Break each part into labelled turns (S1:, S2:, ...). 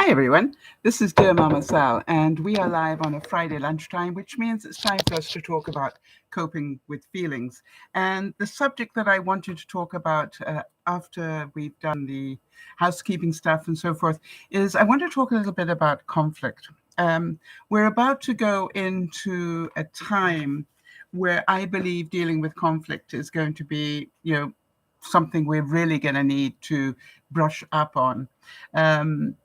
S1: Hi everyone, this is Dear Mama Sal, and we are live on a Friday lunchtime, which means it's time for us to talk about coping with feelings. And the subject that I wanted to talk about after we've done the housekeeping stuff and so forth is I want to talk a little bit about conflict. We're about to go into a time where I believe dealing with conflict is going to be, something we're really going to need to brush up on. Um,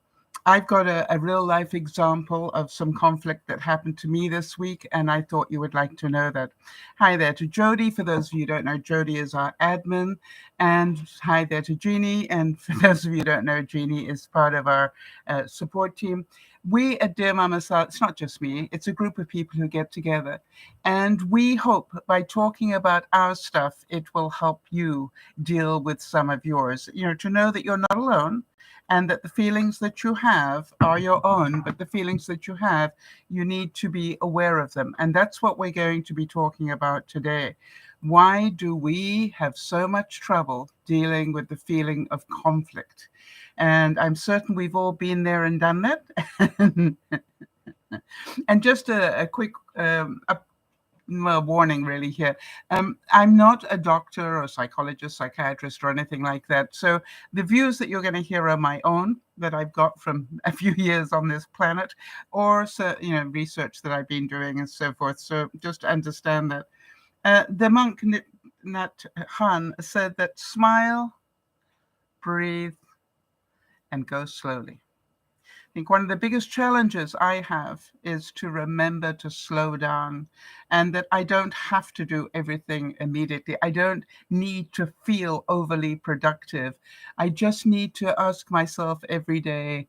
S1: I've got a real life example of some conflict that happened to me this week, and I thought you would like to know that. Hi there to Jody. For those of you who don't know, Jody is our admin. And hi there to Jeannie. And for those of you who don't know, Jeannie is part of our support team. We at Dear Mama Sal, it's not just me, it's a group of people who get together. And we hope by talking about our stuff, it will help you deal with some of yours. To know that you're not alone and that the feelings that you have are your own, but the feelings that you have, you need to be aware of them. And that's what we're going to be talking about today. Why do we have so much trouble dealing with the feeling of conflict? And I'm certain we've all been there and done that. And just a quick warning really here. I'm not a doctor or psychologist, psychiatrist, or anything like that. So the views that you're going to hear are my own, that I've got from a few years on this planet, or research that I've been doing and so forth. So just understand that. The monk Nat Han said that smile, breathe, and go slowly. I think one of the biggest challenges I have is to remember to slow down, and that I don't have to do everything immediately. I don't need to feel overly productive. I just need to ask myself every day,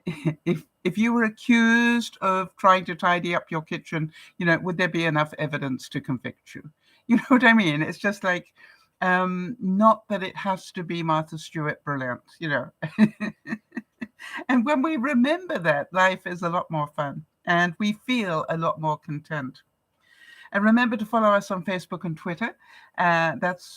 S1: if you were accused of trying to tidy up your kitchen, would there be enough evidence to convict you? You know what I mean? It's just like, not that it has to be Martha Stewart brilliant, And when we remember that, life is a lot more fun and we feel a lot more content. And remember to follow us on Facebook and Twitter.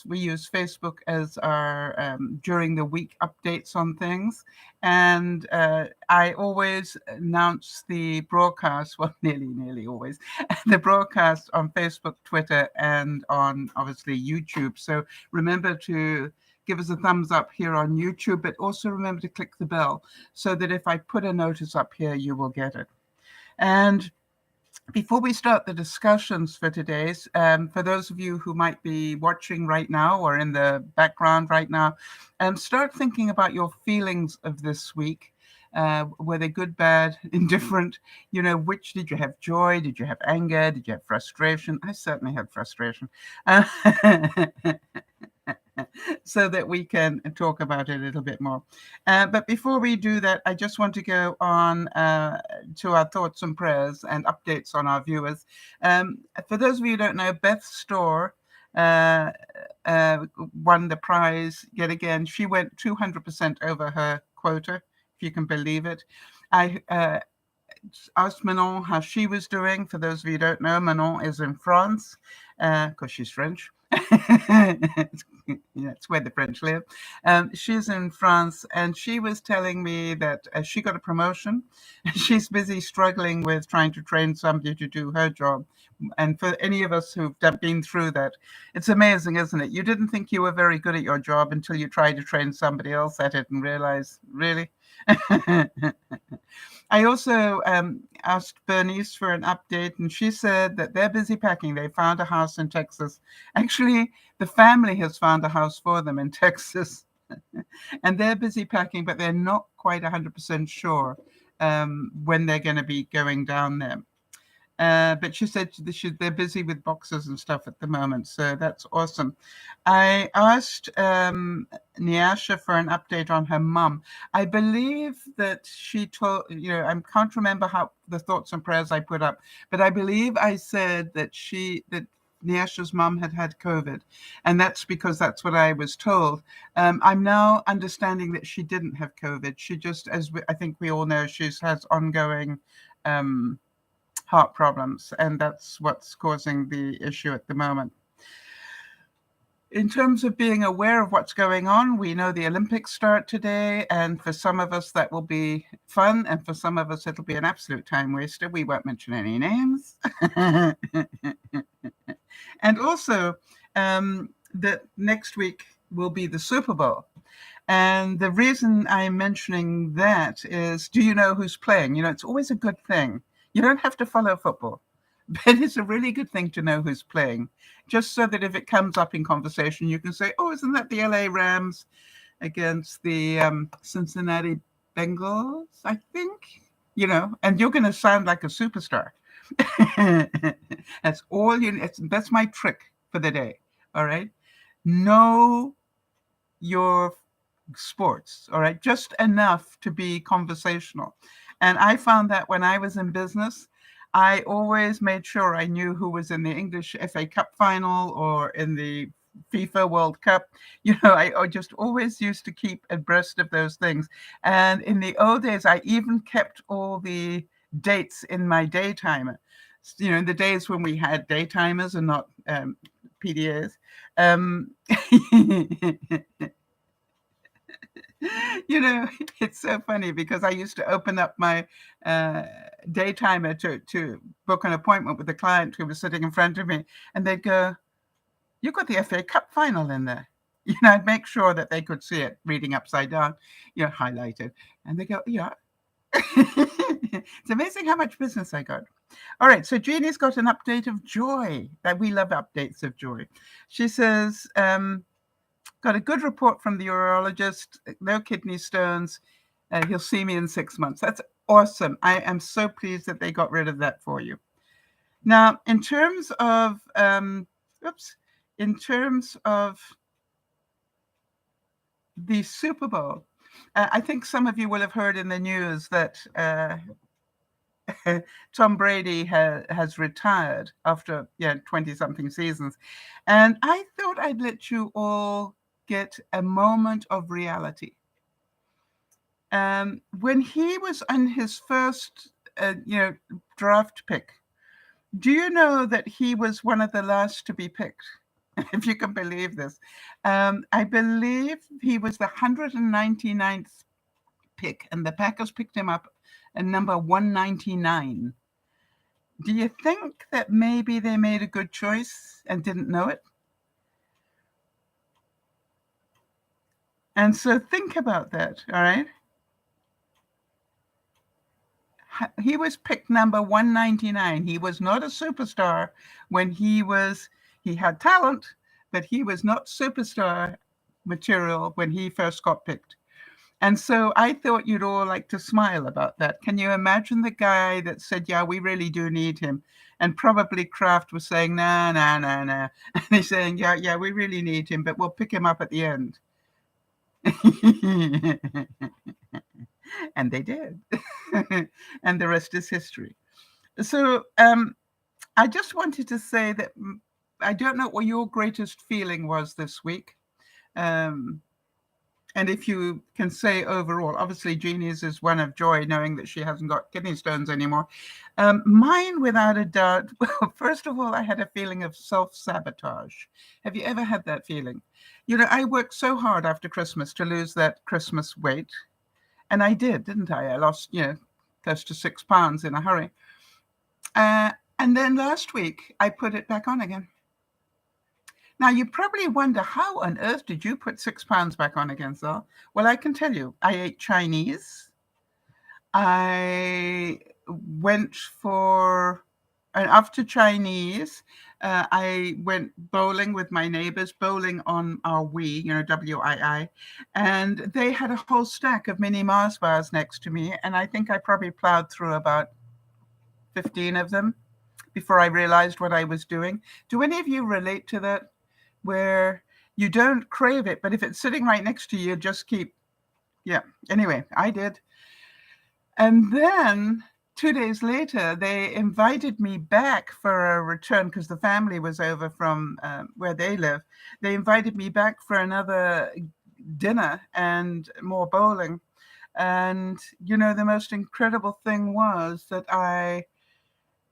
S1: We use Facebook as our during the week updates on things. And I always announce the broadcast, well, nearly always, the broadcast on Facebook, Twitter, and on obviously YouTube. So remember to give us a thumbs up here on YouTube, but also remember to click the bell so that if I put a notice up here, you will get it. And before we start the discussions for today's, for those of you who might be watching right now or in the background right now, start thinking about your feelings of this week. Were they good, bad, indifferent? Which did you have? Joy? Did you have anger? Did you have frustration? I certainly had frustration. So that we can talk about it a little bit more. But before we do that, I just want to go on to our thoughts and prayers and updates on our viewers. For those of you who don't know, Beth Storr won the prize yet again. She went 200% over her quota, if you can believe it. I asked Manon how she was doing. For those of you who don't know, Manon is in France because she's French. It's where the French live. She's in France, and she was telling me that she got a promotion. She's busy struggling with trying to train somebody to do her job. And for any of us who've been through that, it's amazing, isn't it? You didn't think you were very good at your job until you tried to train somebody else at it and realize, really? I also asked Bernice for an update, and she said that they're busy packing. They found a house in Texas. Actually, the family has found a house for them in Texas, and they're busy packing, but they're not quite 100% sure when they're going to be going down there. But she said they're busy with boxes and stuff at the moment, so that's awesome. I asked Nyasha for an update on her mum. I believe that she told, I can't remember how the thoughts and prayers I put up, but I believe I said that Nyasha's mum had COVID, and that's because that's what I was told. I'm now understanding that she didn't have COVID. She just, I think we all know, she has ongoing heart problems, and that's what's causing the issue at the moment. In terms of being aware of what's going on, we know the Olympics start today, and for some of us that will be fun, and for some of us it'll be an absolute time waster. We won't mention any names. And also, that next week will be the Super Bowl. And the reason I'm mentioning that is, do you know who's playing? You know, it's always a good thing. You don't have to follow football, but it's a really good thing to know who's playing, just so that if it comes up in conversation, you can say, oh, isn't that the LA Rams against the Cincinnati Bengals, I think? You know, and you're going to sound like a superstar. That's all you. That's my trick for the day. All right, know your sports. All right, just enough to be conversational. And I found that when I was in business, I always made sure I knew who was in the English FA Cup final or in the FIFA World Cup. You know, I just always used to keep abreast of those things. And in the old days, I even kept all the dates in my daytimer. You know, in the days when we had daytimers and not PDAs. You know, it's so funny because I used to open up my daytimer to book an appointment with a client who was sitting in front of me, and they'd go, "You got the FA Cup final in there." You know, I'd make sure that they could see it reading upside down, you know, highlighted, and they go, "Yeah." It's amazing how much business I got. All right, so Jeannie's got an update of joy. That we love updates of joy. She says, got a good report from the urologist, no kidney stones. He'll see me in 6 months. That's awesome. I am so pleased that they got rid of that for you. Now, in terms of, in terms of the Super Bowl, I think some of you will have heard in the news that Tom Brady has retired after 20-something seasons. And I thought I'd let you all get a moment of reality. When he was on his first, draft pick, do you know that he was one of the last to be picked? If you can believe this. I believe he was the 199th pick, and the Packers picked him up at number 199. Do you think that maybe they made a good choice and didn't know it? And so think about that, all right? He was picked number 199. He was not a superstar when he had talent, but he was not superstar material when he first got picked. And so I thought you'd all like to smile about that. Can you imagine the guy that said, yeah, we really do need him? And probably Kraft was saying, no. And he's saying, yeah, we really need him, but we'll pick him up at the end. And they did. And the rest is history. So I just wanted to say that I don't know what your greatest feeling was this week. And if you can say overall, obviously Jeannie's is one of joy, knowing that she hasn't got kidney stones anymore. Mine, without a doubt, well, first of all, I had a feeling of self-sabotage. Have you ever had that feeling? You know, I worked so hard after Christmas to lose that Christmas weight. And I did, didn't I? I lost, close to 6 pounds in a hurry. And then last week, I put it back on again. Now, you probably wonder, how on earth did you put 6 pounds back on again, Sal? Well, I can tell you, I ate Chinese. I went and after Chinese, I went bowling with my neighbors, bowling on our Wii, WII. And they had a whole stack of mini Mars bars next to me. And I think I probably plowed through about 15 of them before I realized what I was doing. Do any of you relate to that? Where you don't crave it, but if it's sitting right next to you, just keep, Anyway, I did. And then 2 days later, they invited me back for a return because the family was over from where they live. They invited me back for another dinner and more bowling. And, the most incredible thing was that I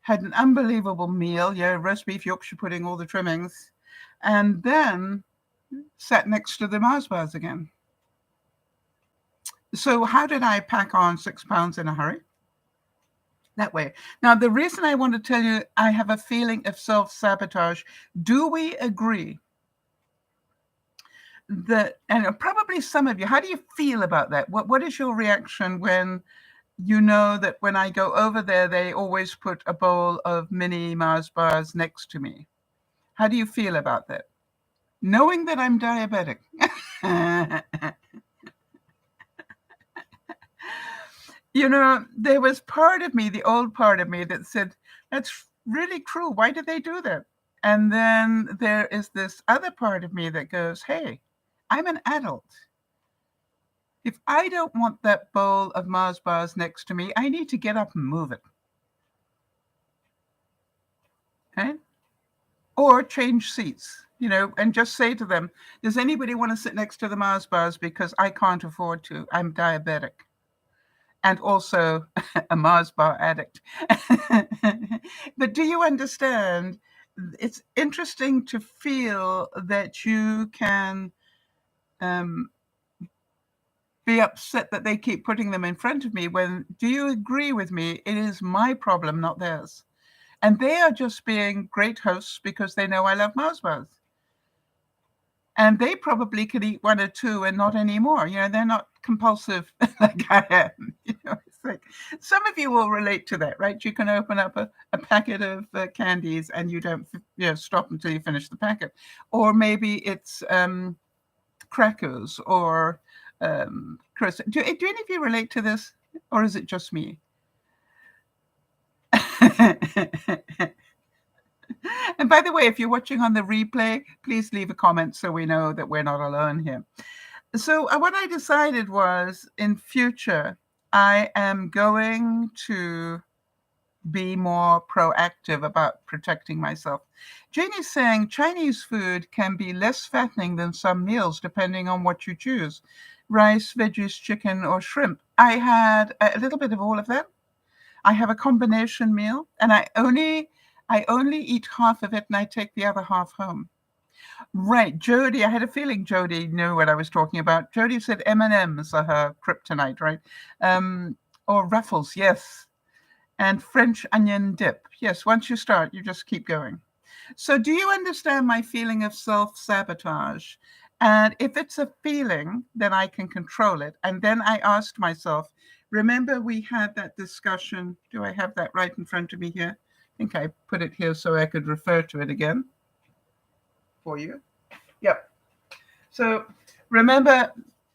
S1: had an unbelievable meal, roast beef, Yorkshire pudding, all the trimmings. And then sat next to the Mars bars again. So how did I pack on 6 pounds in a hurry? That way. Now, the reason I want to tell you, I have a feeling of self-sabotage. Do we agree that, and probably some of you, how do you feel about that? What is your reaction when you know that when I go over there, they always put a bowl of mini Mars bars next to me? How do you feel about that? Knowing that I'm diabetic. You know, there was part of me, the old part of me, that said, that's really cruel. Why did they do that? And then there is this other part of me that goes, hey, I'm an adult. If I don't want that bowl of Mars bars next to me, I need to get up and move it. Okay? Or change seats, you know, and just say to them, does anybody want to sit next to the Mars bars because I can't afford to? I'm diabetic. And also a Mars bar addict. But do you understand? It's interesting to feel that you can be upset that they keep putting them in front of me when, do you agree with me? It is my problem, not theirs. And they are just being great hosts because they know I love Mars bars. And they probably could eat one or two and not anymore. You know, they're not compulsive like I am. You know, it's like some of you will relate to that, right? You can open up a packet of candies and you don't, you know, stop until you finish the packet. Or maybe it's crackers or Chris. Do any of you relate to this, or is it just me? And by the way, if you're watching on the replay, please leave a comment so we know that we're not alone here. So what I decided was, in future, I am going to be more proactive about protecting myself. Janie's saying Chinese food can be less fattening than some meals, depending on what you choose. Rice, veggies, chicken, or shrimp. I had a little bit of all of that. I have a combination meal, and I only eat half of it, and I take the other half home. Right, Jody. I had a feeling Jody knew what I was talking about. Jody said M&Ms are her kryptonite, right? Or Ruffles, yes. And French onion dip. Yes, once you start, you just keep going. So do you understand my feeling of self-sabotage? And if it's a feeling, then I can control it. And then I asked myself, remember we had that discussion. Do I have that right in front of me here? I think I put it here so I could refer to it again for you. Yep. So remember,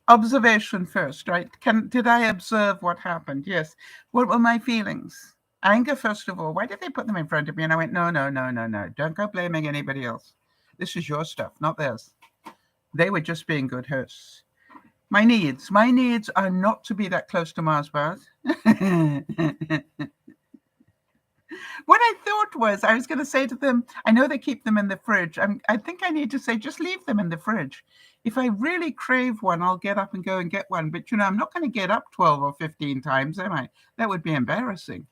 S1: observation first, right? Did I observe what happened? Yes. What were my feelings? Anger, first of all. Why did they put them in front of me? And I went, no. Don't go blaming anybody else. This is your stuff, not theirs. They were just being good hosts. My needs are not to be that close to Mars bars. What I thought was, I was going to say to them, I know they keep them in the fridge. I think I need to say, just leave them in the fridge. If I really crave one, I'll get up and go and get one. But, you know, I'm not going to get up 12 or 15 times, am I? That would be embarrassing.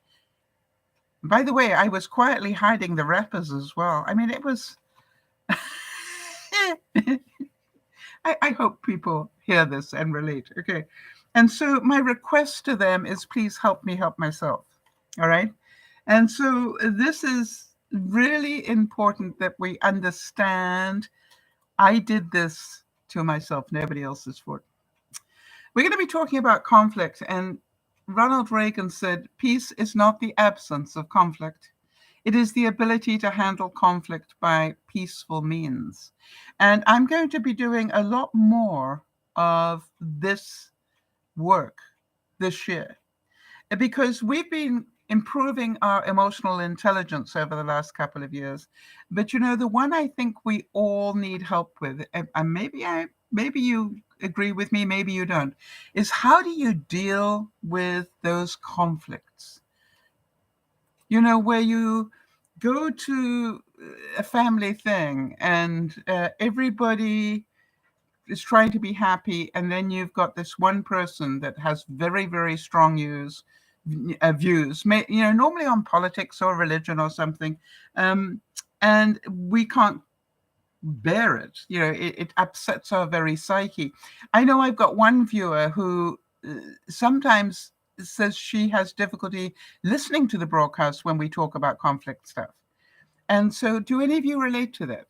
S1: By the way, I was quietly hiding the wrappers as well. I mean, it was... I hope people hear this and relate. Okay. And so my request to them is, please help me help myself. All right. And so this is really important that we understand I did this to myself, nobody else's fault. We're going to be talking about conflict. And Ronald Reagan said, peace is not the absence of conflict. It is the ability to handle conflict by peaceful means. And I'm going to be doing a lot more of this work this year because we've been improving our emotional intelligence over the last couple of years. But, you know, the one I think we all need help with, and maybe you agree with me, maybe you don't, is how do you deal with those conflicts? You know, where you go to a family thing and everybody is trying to be happy, and then you've got this one person that has very, very strong views, you know, normally on politics or religion or something, and we can't bear it. It upsets our very psyche. I know I've got one viewer who sometimes says she has difficulty listening to the broadcast when we talk about conflict stuff. And so, do any of you relate to that?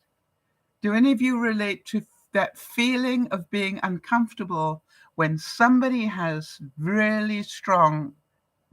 S1: Do any of you relate to that feeling of being uncomfortable when somebody has really strong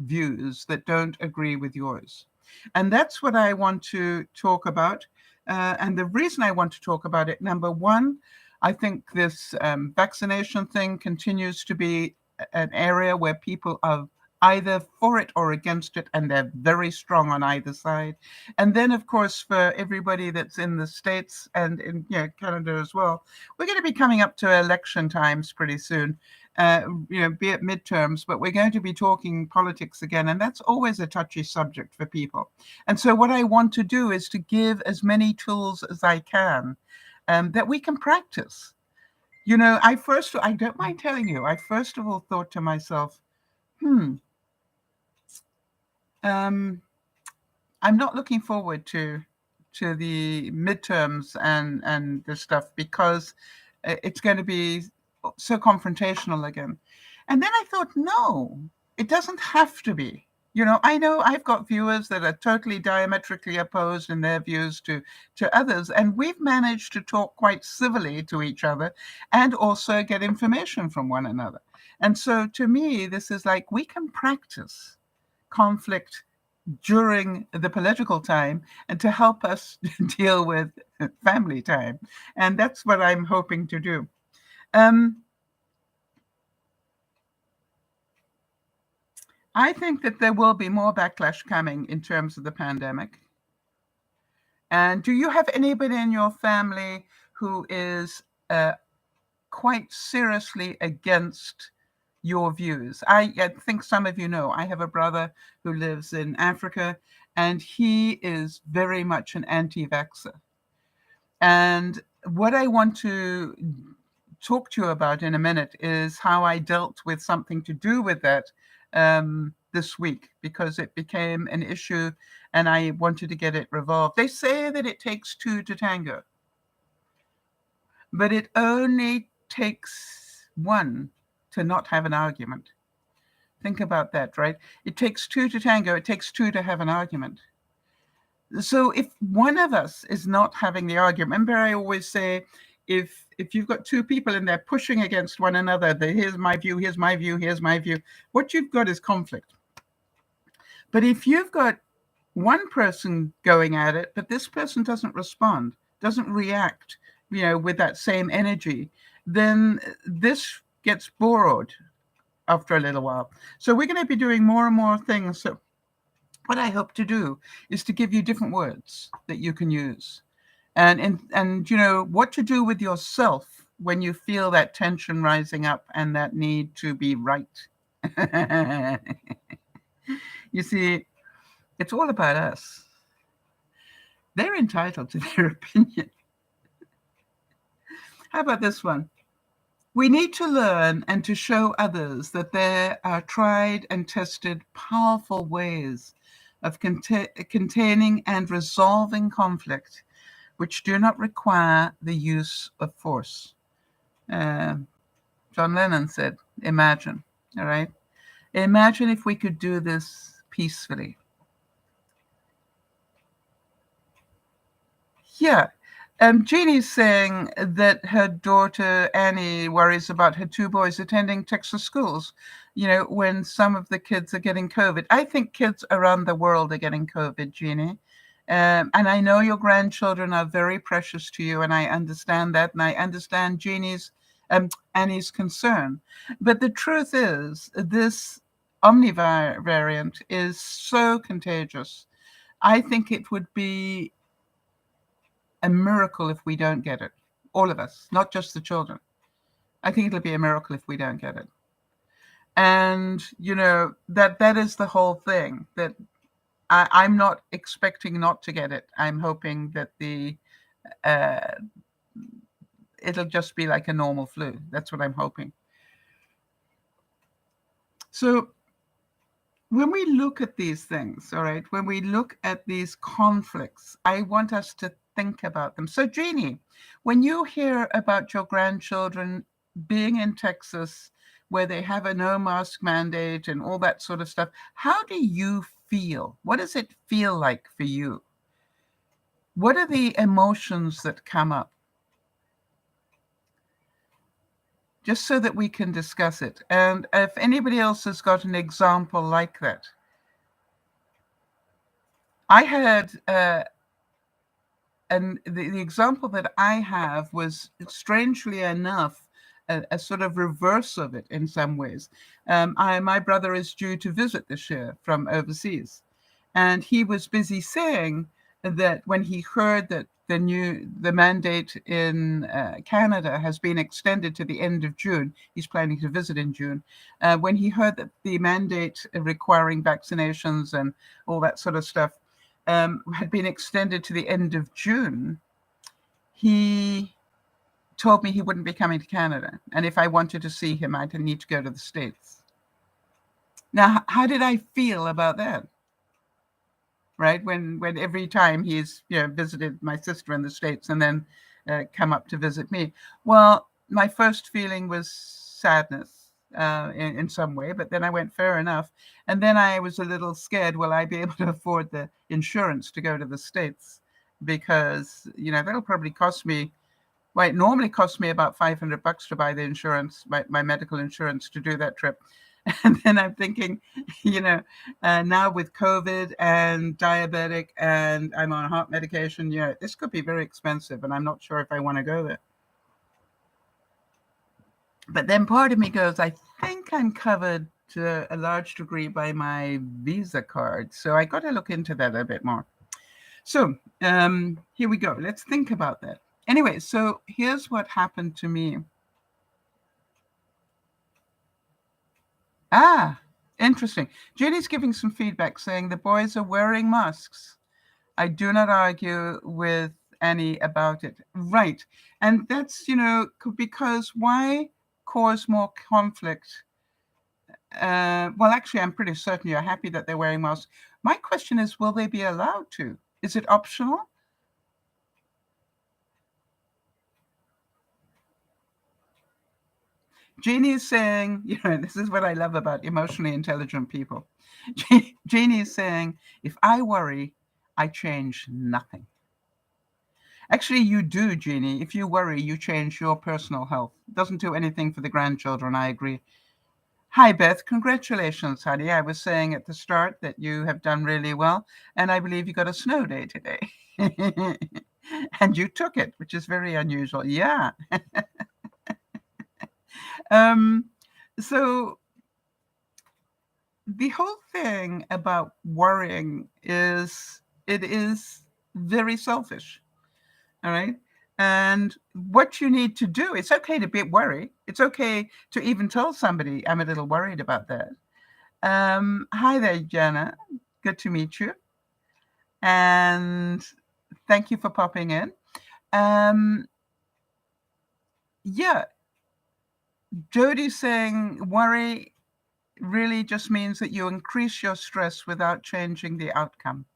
S1: views that don't agree with yours? And that's what I want to talk about. And the reason I want to talk about it, number one, I think this vaccination thing continues to be an area where people are either for it or against it, and they're very strong on either side. And then, of course, for everybody that's in the States and in Canada as well, we're going to be coming up to election times pretty soon. Be it midterms, but we're going to be talking politics again, and that's always a touchy subject for people. And so what I want to do is to give as many tools as I can that we can practice. I don't mind telling you, I first of all thought to myself, I'm not looking forward to the midterms and this stuff, because it's going to be so confrontational again. And then I thought, no, it doesn't have to be. I know I've got viewers that are totally diametrically opposed in their views to others, and we've managed to talk quite civilly to each other and also get information from one another. And so to me, this is like we can practice conflict during the political time and to help us deal with family time. And that's what I'm hoping to do. I think that there will be more backlash coming in terms of the pandemic. And do you have anybody in your family who is quite seriously against your views? I think some of you know, I have a brother who lives in Africa, and he is very much an anti-vaxxer. And what I want to talk to you about in a minute is how I dealt with something to do with that this week, because it became an issue and I wanted to get it resolved. They say that it takes two to tango, but it only takes one to not have an argument. Think about that, right? It takes two to tango. It takes two to have an argument. So if one of us is not having the argument, remember I always say, if you've got two people and they're pushing against one another, here's my view, here's my view, here's my view, what you've got is conflict. But if you've got one person going at it, but this person doesn't respond, doesn't react, with that same energy, then this gets borrowed after a little while. So we're going to be doing more and more things. So what I hope to do is to give you different words that you can use, and what to do with yourself when you feel that tension rising up and that need to be right. You see, it's all about us. They're entitled to their opinion. How about this one? We need to learn and to show others that there are tried and tested powerful ways of containing and resolving conflict which do not require the use of force. John Lennon said, imagine, all right? Imagine if we could do this peacefully. Yeah. Jeannie's saying that her daughter Annie worries about her two boys attending Texas schools, when some of the kids are getting COVID. I think kids around the world are getting COVID, Jeannie. And I know your grandchildren are very precious to you, and I understand that, and I understand Annie's concern. But the truth is, this omnivariant is so contagious. I think it would be a miracle if we don't get it. All of us, not just the children. I think it'll be a miracle if we don't get it. And, that is the whole thing, that I'm not expecting not to get it. I'm hoping that it'll just be like a normal flu. That's what I'm hoping. So when we look at these things, all right, when we look at these conflicts, I want us to think about them. So, Jeannie, when you hear about your grandchildren being in Texas, where they have a no mask mandate and all that sort of stuff, how do you feel? What does it feel like for you? What are the emotions that come up? Just so that we can discuss it. And if anybody else has got an example like that. I had, and the example that I have was, strangely enough, a sort of reverse of it in some ways. My brother is due to visit this year from overseas. And he was busy saying that when he heard that the mandate in Canada has been extended to the end of June, he's planning to visit in June. When he heard that the mandate requiring vaccinations and all that sort of stuff had been extended to the end of June, he told me he wouldn't be coming to Canada. And if I wanted to see him, I'd need to go to the States. Now, how did I feel about that? Right? When every time he's visited my sister in the States and then come up to visit me. Well, my first feeling was sadness in some way, but then I went, fair enough. And then I was a little scared, will I be able to afford the insurance to go to the States? Because, that'll probably cost me, well, it normally costs me about $500 to buy the insurance, my medical insurance, to do that trip. And then I'm thinking, now with COVID and diabetic and I'm on heart medication, this could be very expensive and I'm not sure if I want to go there. But then part of me goes, I think I'm covered to a large degree by my Visa card. So I got to look into that a bit more. So here we go. Let's think about that. Anyway, so here's what happened to me. Interesting. Jenny's giving some feedback saying the boys are wearing masks. I do not argue with any about it. Right. And that's, because why cause more conflict? Well, actually, I'm pretty certain you're happy that they're wearing masks. My question is, will they be allowed to? Is it optional? Jeannie is saying, this is what I love about emotionally intelligent people. Jeannie is saying, if I worry, I change nothing. Actually, you do, Jeannie. If you worry, you change your personal health. It doesn't do anything for the grandchildren, I agree. Hi, Beth. Congratulations, honey. I was saying at the start that you have done really well, and I believe you got a snow day today. And you took it, which is very unusual. Yeah. So the whole thing about worrying is, it is very selfish. All right. And what you need to do, it's okay to be worried. It's okay to even tell somebody, I'm a little worried about that. Hi there, Jana. Good to meet you. And thank you for popping in. Yeah. Jody's saying worry really just means that you increase your stress without changing the outcome.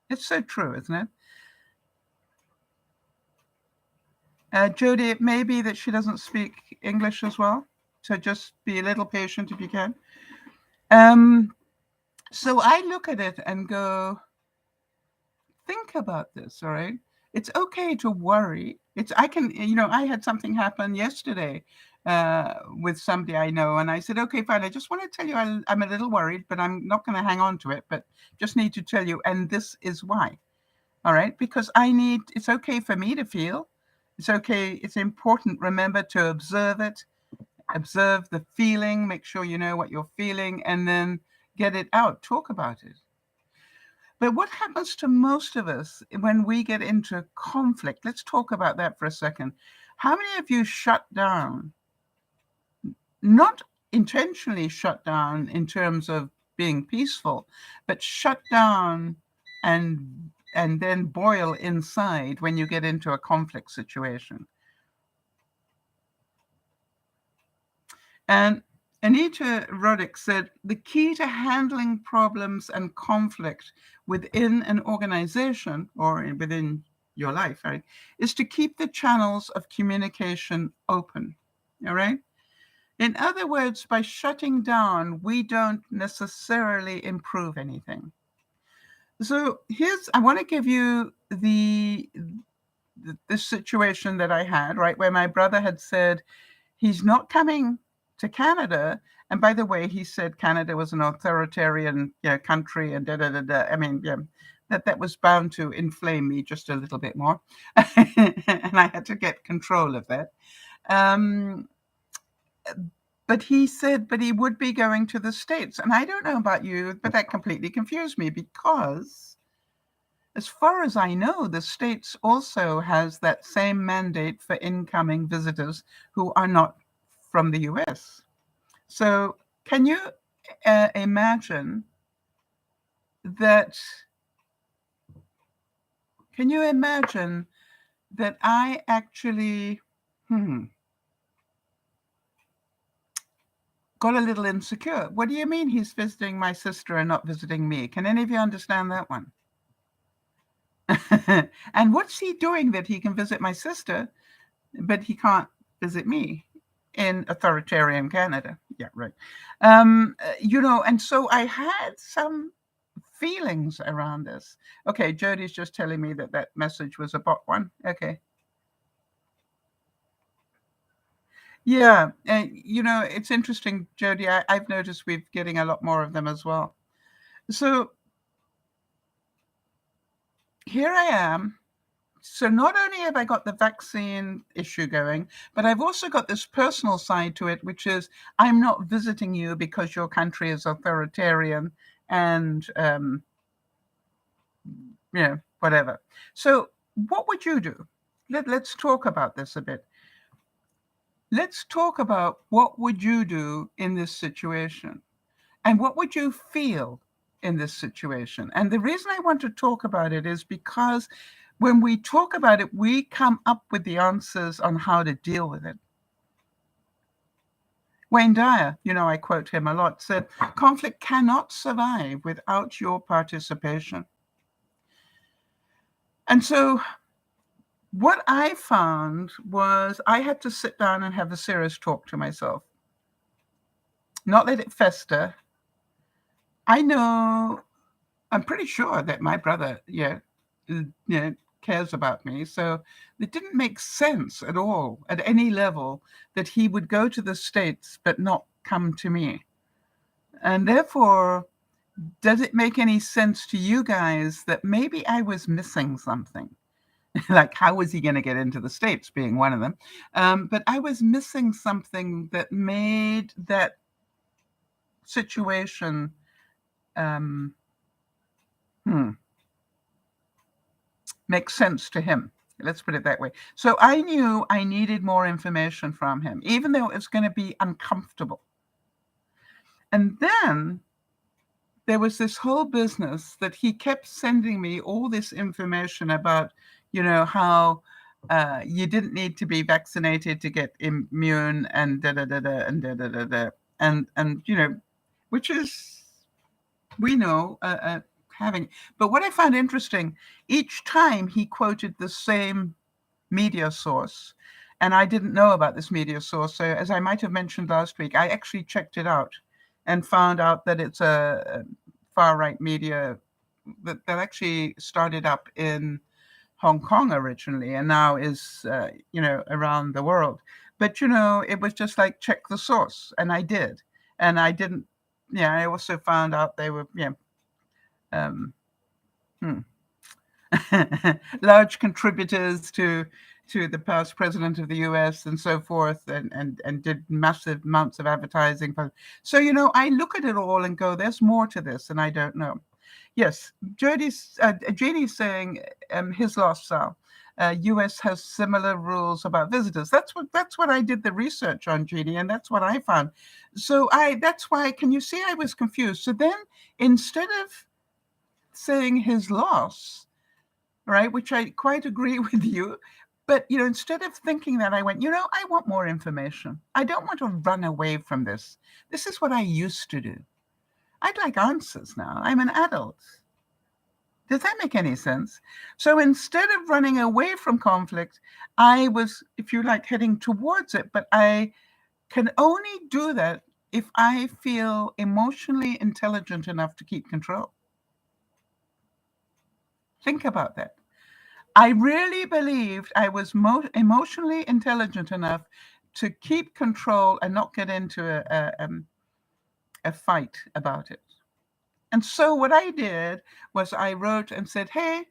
S1: It's so true, isn't it? Jody, it may be that she doesn't speak English as well, so just be a little patient if you can. So I look at it and go, think about this, all right? It's okay to worry. I had something happen yesterday with somebody I know, and I said, okay, fine, I just want to tell you I'm a little worried, but I'm not going to hang on to it, but just need to tell you, and this is why, all right? Because it's okay for me to feel. It's okay. It's important, remember, to observe it, observe the feeling, make sure you know what you're feeling, and then get it out, talk about it. But what happens to most of us when we get into conflict? Let's talk about that for a second. How many of you shut down? Not intentionally shut down in terms of being peaceful, but shut down and then boil inside when you get into a conflict situation. And Anita Roddick said, the key to handling problems and conflict within an organization or within your life, right, is to keep the channels of communication open. All right. In other words, by shutting down, we don't necessarily improve anything. So I want to give you the situation that I had, right, where my brother had said he's not coming to Canada. And by the way, he said Canada was an authoritarian country and da da da da. I mean, that was bound to inflame me just a little bit more, and I had to get control of that. But he said, but he would be going to the States. And I don't know about you, but that completely confused me because, as far as I know, the States also has that same mandate for incoming visitors who are not from the US. So can you imagine that? Can you imagine that I actually got a little insecure? What do you mean he's visiting my sister and not visiting me? Can any of you understand that one? And what's he doing that he can visit my sister, but he can't visit me in authoritarian Canada? Yeah, right. And so I had some feelings around this. Okay, Jody's just telling me that message was a bot one. Okay. Yeah, it's interesting, Jody. I've noticed we're getting a lot more of them as well. So here I am. So not only have I got the vaccine issue going, but I've also got this personal side to it, which is I'm not visiting you because your country is authoritarian and, whatever. So what would you do? Let's talk about this a bit. Let's talk about what would you do in this situation and what would you feel in this situation. And the reason I want to talk about it is because when we talk about it, we come up with the answers on how to deal with it. Wayne Dyer, I quote him a lot, said, conflict cannot survive without your participation. And so what I found was I had to sit down and have a serious talk to myself, not let it fester. I'm pretty sure that my brother, cares about me. So it didn't make sense at all, at any level, that he would go to the States but not come to me. And therefore, does it make any sense to you guys that maybe I was missing something? Like, how was he going to get into the States, being one of them? But I was missing something that made that situation make sense to him. Let's put it that way. So I knew I needed more information from him, even though it was going to be uncomfortable. And then there was this whole business that he kept sending me all this information about, how you didn't need to be vaccinated to get immune and da da da da and da da da da, and which is, we know, having. But what I found interesting, each time he quoted the same media source, and I didn't know about this media source. So as I might have mentioned last week, I actually checked it out and found out that it's a far-right media that actually started up in Hong Kong originally and now is, around the world. But, it was just like, check the source. And I did. And I didn't, I also found out they were, large contributors to the past president of the US and so forth, and did massive amounts of advertising. So, I look at it all and go, there's more to this, and I don't know. Yes, Jeannie's saying his lost Sal. US has similar rules about visitors. That's what I did the research on, Jeannie, and that's what I found. So that's why, can you see I was confused? So then instead of saying his loss, right, which I quite agree with you, but, instead of thinking that, I went, I want more information. I don't want to run away from this. This is what I used to do. I'd like answers now. I'm an adult. Does that make any sense? So instead of running away from conflict, I was, if you like, heading towards it. But I can only do that if I feel emotionally intelligent enough to keep control. Think about that. I really believed I was emotionally intelligent enough to keep control and not get into a fight about it. And so what I did was I wrote and said, hey,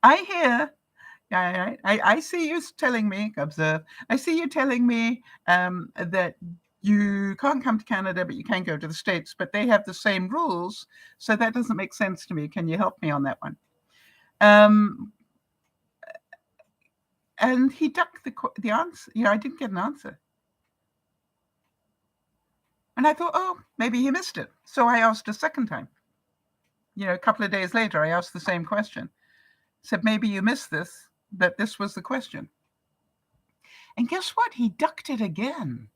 S1: I hear, I see you telling me, observe, I see you telling me that you can't come to Canada, but you can go to the States, but they have the same rules. So that doesn't make sense to me. Can you help me on that one? And he ducked the answer. I didn't get an answer. And I thought, oh, maybe he missed it. So I asked a second time. A couple of days later, I asked the same question. Said, maybe you missed this, but this was the question. And guess what? He ducked it again.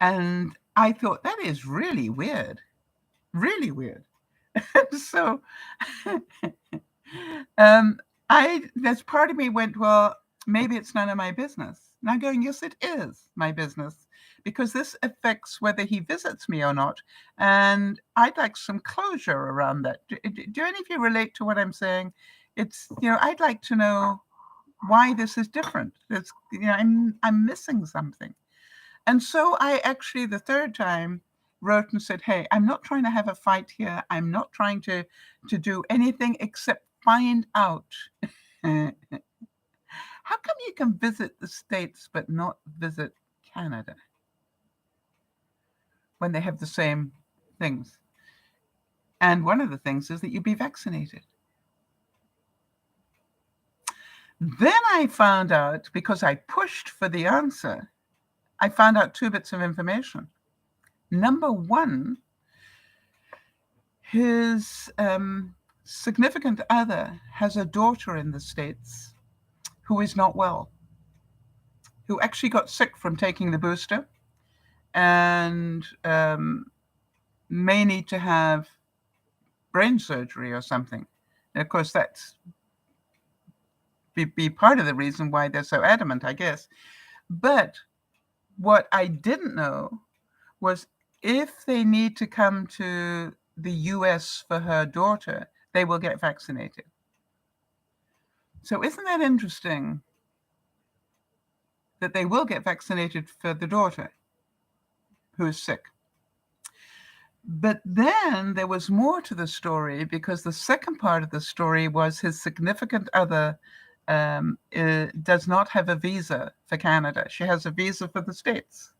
S1: And I thought, that is really weird. Really weird. So there's part of me went, well, maybe it's none of my business. And I'm going, yes, it is my business, because this affects whether he visits me or not. And I'd like some closure around that. Do any of you relate to what I'm saying? It's, I'd like to know why this is different. It's, I'm missing something. And so I actually, the third time, wrote and said, hey, I'm not trying to have a fight here. I'm not trying to do anything except find out. How come you can visit the States but not visit Canada when they have the same things? And one of the things is that you be vaccinated. Then I found out, because I pushed for the answer, I found out 2 bits of information. Number one, his significant other has a daughter in the States who is not well, who actually got sick from taking the booster and may need to have brain surgery or something. And of course, that's be part of the reason why they're so adamant, I guess. But what I didn't know was if they need to come to the US for her daughter, they will get vaccinated. So isn't that interesting that they will get vaccinated for the daughter who is sick? But then there was more to the story, because the second part of the story was his significant other does not have a visa for Canada. She has a visa for the States.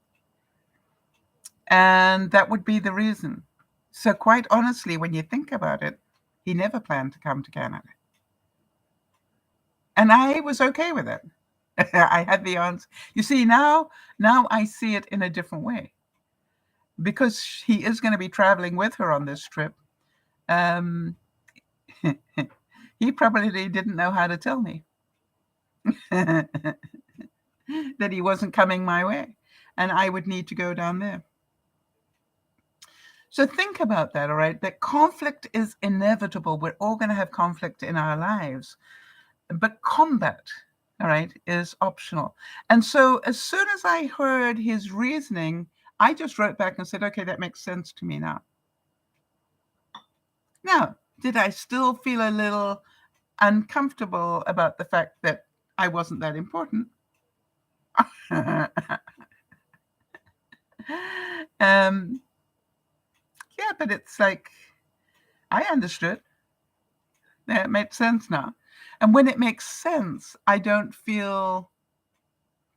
S1: And that would be the reason. So quite honestly, when you think about it, he never planned to come to Canada. And I was okay with it. I had the answer. You see, now I see it in a different way. Because he is going to be traveling with her on this trip. He probably didn't know how to tell me that he wasn't coming my way, and I would need to go down there. So think about that, all right? That conflict is inevitable. We're all going to have conflict in our lives, but combat, all right, is optional. And so as soon as I heard his reasoning, I just wrote back and said, okay, that makes sense to me now. Now, did I still feel a little uncomfortable about the fact that I wasn't that important? Yeah, but it's like, I understood. Yeah, it makes sense now. And when it makes sense, I don't feel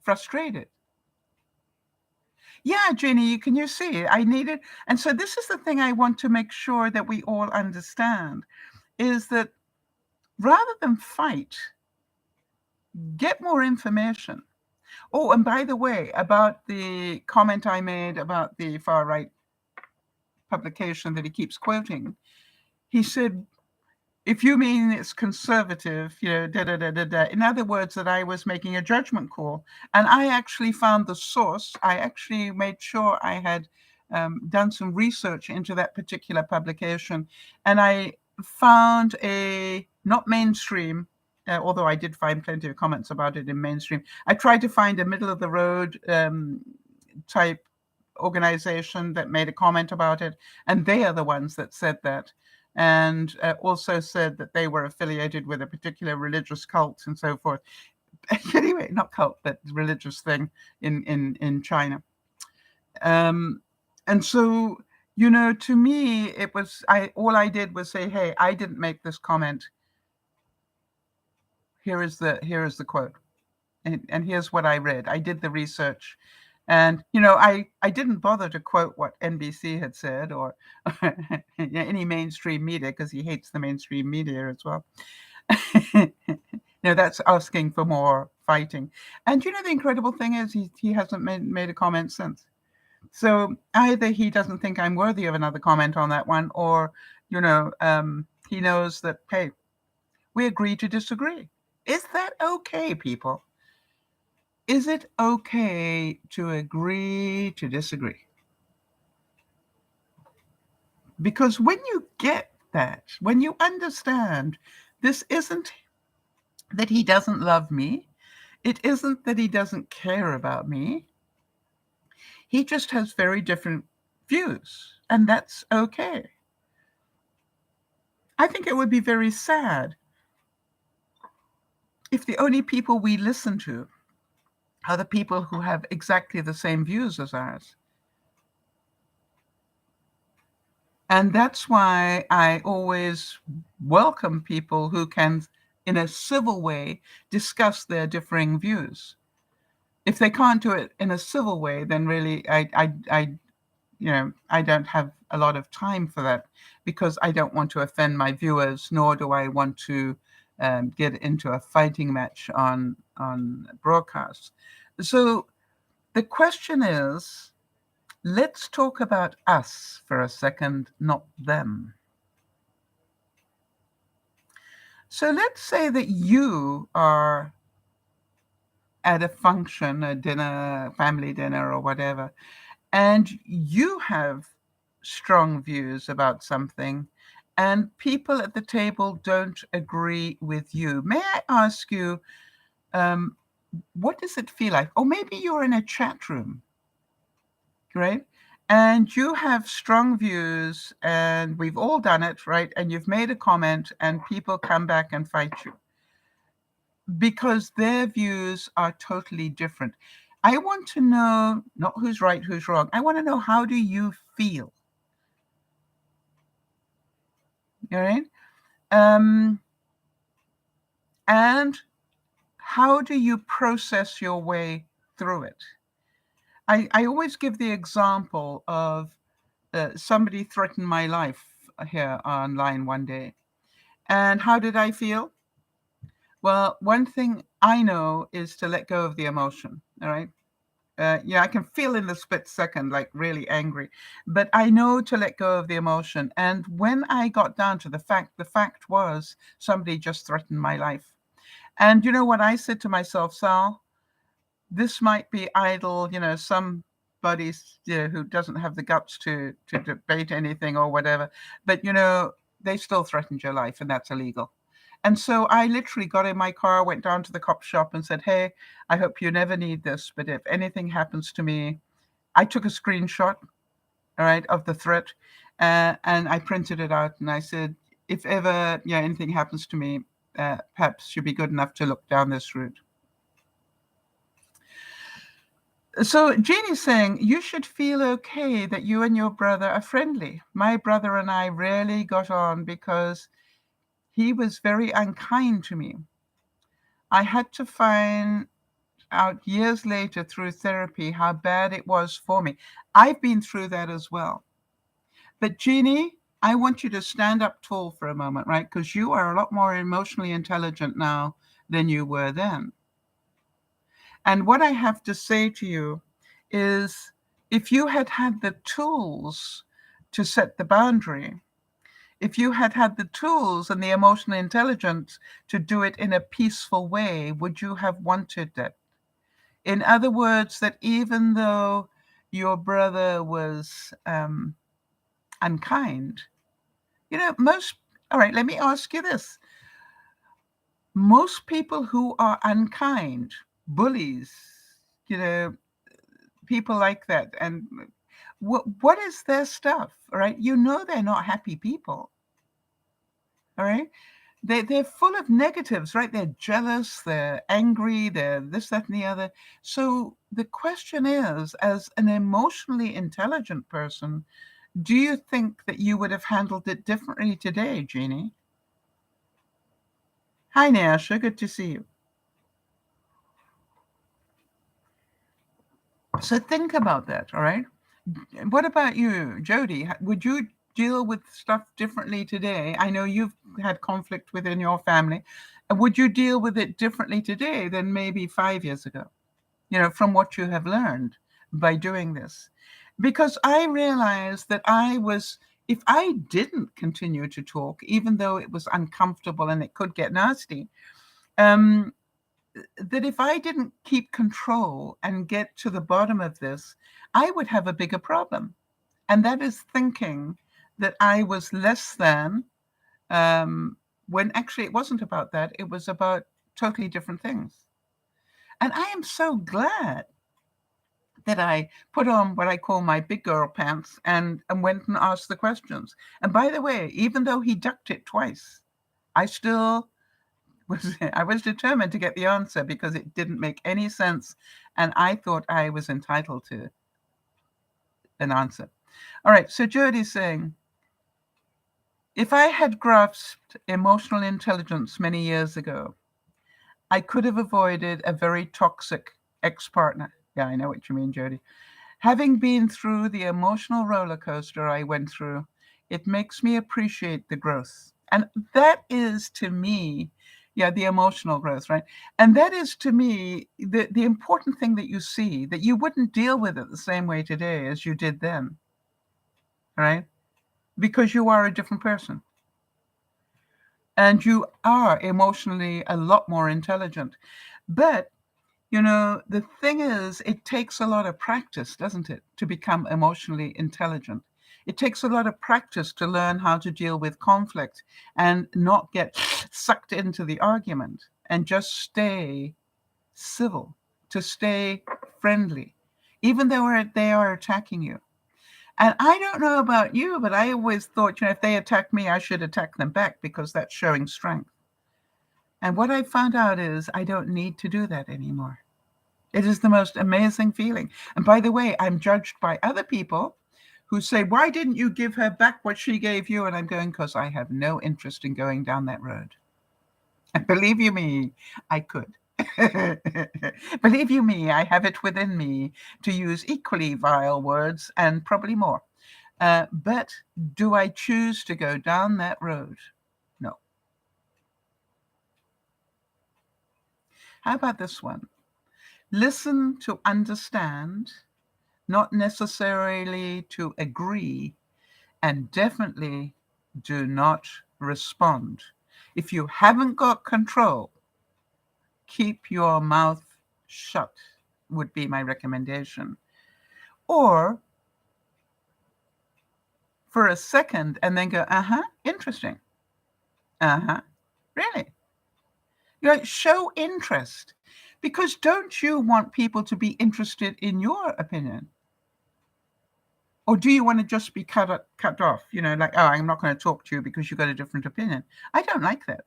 S1: frustrated. Yeah, Jenny, can you see? I needed, and so this is the thing I want to make sure that we all understand, is that rather than fight, get more information. Oh, and by the way, about the comment I made about the far right publication that he keeps quoting, he said, if you mean it's conservative, in other words, that I was making a judgment call. And I actually found the source. I actually made sure I had done some research into that particular publication, and I found a not mainstream, although I did find plenty of comments about it in mainstream. I tried to find a middle of the road type organization that made a comment about it, and they are the ones that said that, and also said that they were affiliated with a particular religious cult and so forth. Anyway, not cult, but religious thing in China. And so, to me, it was all I did was say, hey, I didn't make this comment. Here is the quote. And here's what I read. I did the research. And, I didn't bother to quote what NBC had said or any mainstream media, because he hates the mainstream media as well. That's asking for more fighting. And, the incredible thing is he hasn't made a comment since. So either he doesn't think I'm worthy of another comment on that one, or, he knows that, hey, we agree to disagree. Is that okay, people? Is it okay to agree to disagree? Because when you get that, when you understand this isn't that he doesn't love me, it isn't that he doesn't care about me, he just has very different views, and that's okay. I think it would be very sad if the only people we listen to are the people who have exactly the same views as ours. And that's why I always welcome people who can, in a civil way, discuss their differing views. If they can't do it in a civil way, then really I don't have a lot of time for that, because I don't want to offend my viewers, nor do I want to get into a fighting match on broadcasts. So the question is, let's talk about us for a second, not them. So let's say that you are at a function, a dinner, family dinner or whatever, and you have strong views about something, and people at the table don't agree with you. May I ask you, what does it feel like? Or maybe you're in a chat room, right? And you have strong views, and we've all done it, right? And you've made a comment, and people come back and fight you because their views are totally different. I want to know not who's right, who's wrong. I want to know, how do you feel? All right. And how do you process your way through it? I always give the example of somebody threatened my life here online one day. And how did I feel? Well, one thing I know is to let go of the emotion. All right. I can feel in the split second, like really angry, but I know to let go of the emotion. And when I got down to the fact was somebody just threatened my life. And you know what I said to myself, Sal? This might be idle, somebody who doesn't have the guts to debate anything or whatever, but they still threatened your life, and that's illegal. And so I literally got in my car, went down to the cop shop and said, hey, I hope you never need this, but if anything happens to me, I took a screenshot, all right, of the threat, and I printed it out, and I said, if ever anything happens to me, perhaps you'd be good enough to look down this route. So Jeannie's saying, you should feel okay that you and your brother are friendly. My brother and I rarely got on because he was very unkind to me. I had to find out years later through therapy how bad it was for me. I've been through that as well. But Jeannie, I want you to stand up tall for a moment, right? Because you are a lot more emotionally intelligent now than you were then. And what I have to say to you is, if you had had the tools to set the boundary, if you had had the tools and the emotional intelligence to do it in a peaceful way, would you have wanted it? In other words, that even though your brother was unkind, most, all right, let me ask you this. Most people who are unkind, bullies, you know, people like that, and what is their stuff, all right? They're not happy people, all right? They're full of negatives, right? They're jealous, they're angry, they're this, that, and the other. So the question is, as an emotionally intelligent person, do you think that you would have handled it differently today, Jeannie? Hi, Nasha. Good to see you. So think about that, all right? What about you, Jody? Would you deal with stuff differently today? I know you've had conflict within your family. Would you deal with it differently today than maybe 5 years ago? From what you have learned by doing this. Because I realized that if I didn't continue to talk, even though it was uncomfortable and it could get nasty, um, that if I didn't keep control and get to the bottom of this, I would have a bigger problem. And that is thinking that I was less than, when actually it wasn't about that. It was about totally different things. And I am so glad that I put on what I call my big girl pants and went and asked the questions. And by the way, even though he ducked it twice, I still I was determined to get the answer because it didn't make any sense. And I thought I was entitled to an answer. All right. So Jody's saying, if I had grasped emotional intelligence many years ago, I could have avoided a very toxic ex-partner. Yeah, I know what you mean, Jody. Having been through the emotional roller coaster I went through, it makes me appreciate the growth. And that is to me, yeah, the emotional growth, right? And that is to me the important thing that you see, that you wouldn't deal with it the same way today as you did then, right? Because you are a different person. And you are emotionally a lot more intelligent. But the thing is, it takes a lot of practice, doesn't it, to become emotionally intelligent? It takes a lot of practice to learn how to deal with conflict and not get sucked into the argument and just stay civil, to stay friendly, even though they are attacking you. And I don't know about you, but I always thought, if they attack me, I should attack them back because that's showing strength. And what I found out is I don't need to do that anymore. It is the most amazing feeling. And by the way, I'm judged by other people who say, why didn't you give her back what she gave you? And I'm going, because I have no interest in going down that road. And believe you me, I could. Believe you me, I have it within me to use equally vile words and probably more. But do I choose to go down that road? No. How about this one? Listen to understand, not necessarily to agree, and definitely do not respond. If you haven't got control, keep your mouth shut, would be my recommendation. Or for a second and then go, interesting. Really? Show interest. Because don't you want people to be interested in your opinion? Or do you want to just be cut off? Like, oh, I'm not going to talk to you because you've got a different opinion. I don't like that.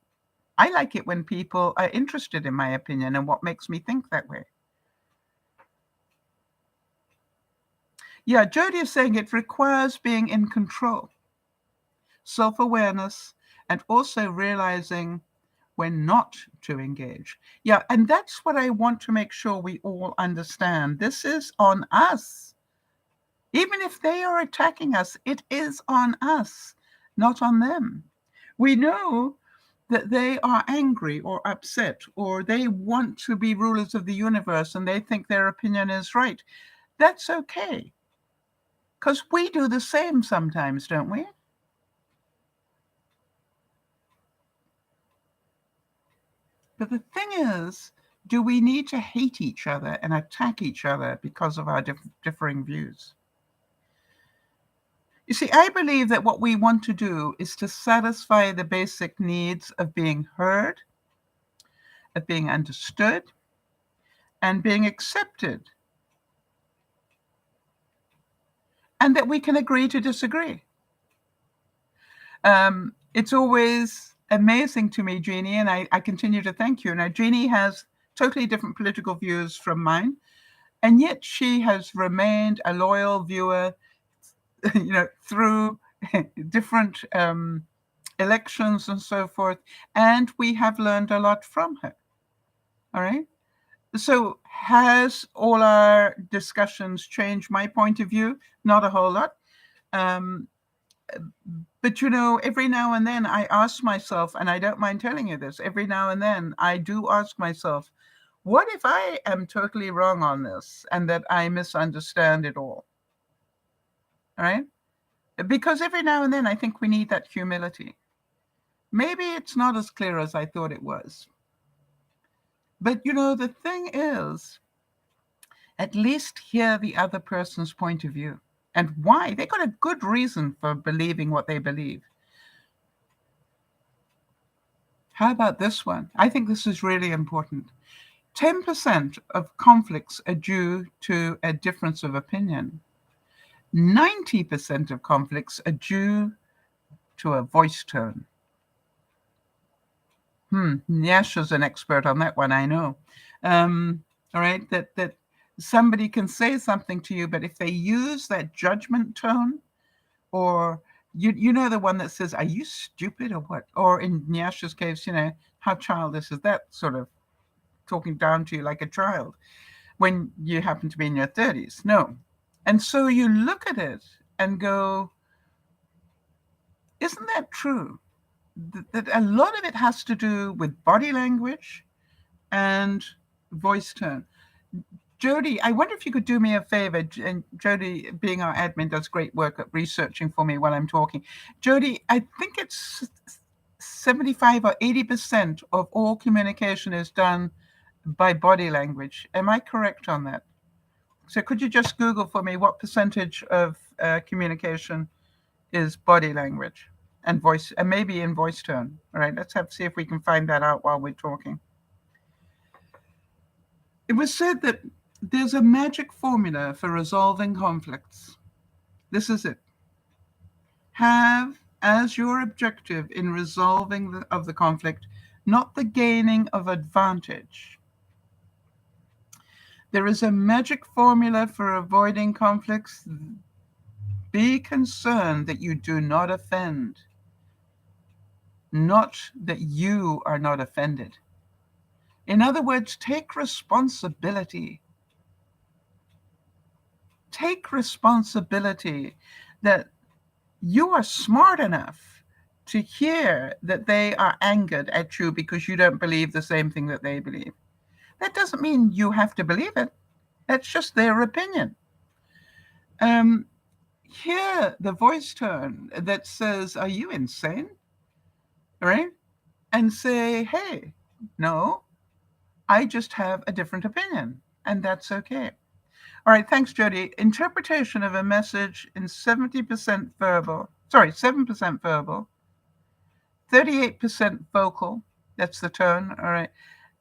S1: I like it when people are interested in my opinion and what makes me think that way. Yeah, Jody is saying it requires being in control, self-awareness, and also realizing when not to engage. Yeah, and that's what I want to make sure we all understand. This is on us. Even if they are attacking us, it is on us, not on them. We know that they are angry or upset, or they want to be rulers of the universe and they think their opinion is right. That's okay. Because we do the same sometimes, don't we? But the thing is, do we need to hate each other and attack each other because of our differing views? You see, I believe that what we want to do is to satisfy the basic needs of being heard, of being understood, and being accepted, and that we can agree to disagree. It's always amazing to me, Jeannie, and I continue to thank you. Now, Jeannie has totally different political views from mine, and yet she has remained a loyal viewer, through different elections and so forth, and we have learned a lot from her. All right. So has all our discussions changed my point of view? Not a whole lot. But every now and then I ask myself, and I don't mind telling you this, every now and then I do ask myself, what if I am totally wrong on this and that I misunderstand it all? All right? Because every now and then I think we need that humility. Maybe it's not as clear as I thought it was. But the thing is, at least hear the other person's point of view and why. They got a good reason for believing what they believe. How about this one? I think this is really important. 10% of conflicts are due to a difference of opinion. 90% of conflicts are due to a voice tone. Nyasha's an expert on that one, I know. All right, that somebody can say something to you, but if they use that judgment tone, or you know the one that says, "Are you stupid or what?" Or in Nyasha's case, how childish is that, sort of talking down to you like a child when you happen to be in your 30s? No. And so you look at it and go, isn't that true? That a lot of it has to do with body language and voice tone. Jody, I wonder if you could do me a favor. And Jody, being our admin, does great work at researching for me while I'm talking. Jody, I think it's 75 or 80% of all communication is done by body language. Am I correct on that? So could you just Google for me what percentage of communication is body language and voice, and maybe in voice tone? All right, let's see if we can find that out while we're talking. It was said that there's a magic formula for resolving conflicts. This is it. Have as your objective in resolving the conflict, not the gaining of advantage. There is a magic formula for avoiding conflicts. Be concerned that you do not offend, not that you are not offended. In other words, take responsibility. Take responsibility that you are smart enough to hear that they are angered at you because you don't believe the same thing that they believe. That doesn't mean you have to believe it. That's just their opinion. Hear the voice tone that says, "Are you insane?" Right? And say, "Hey, no, I just have a different opinion," and that's okay. All right, thanks, Jody. Interpretation of a message in 7% verbal, 38% vocal, that's the tone, all right,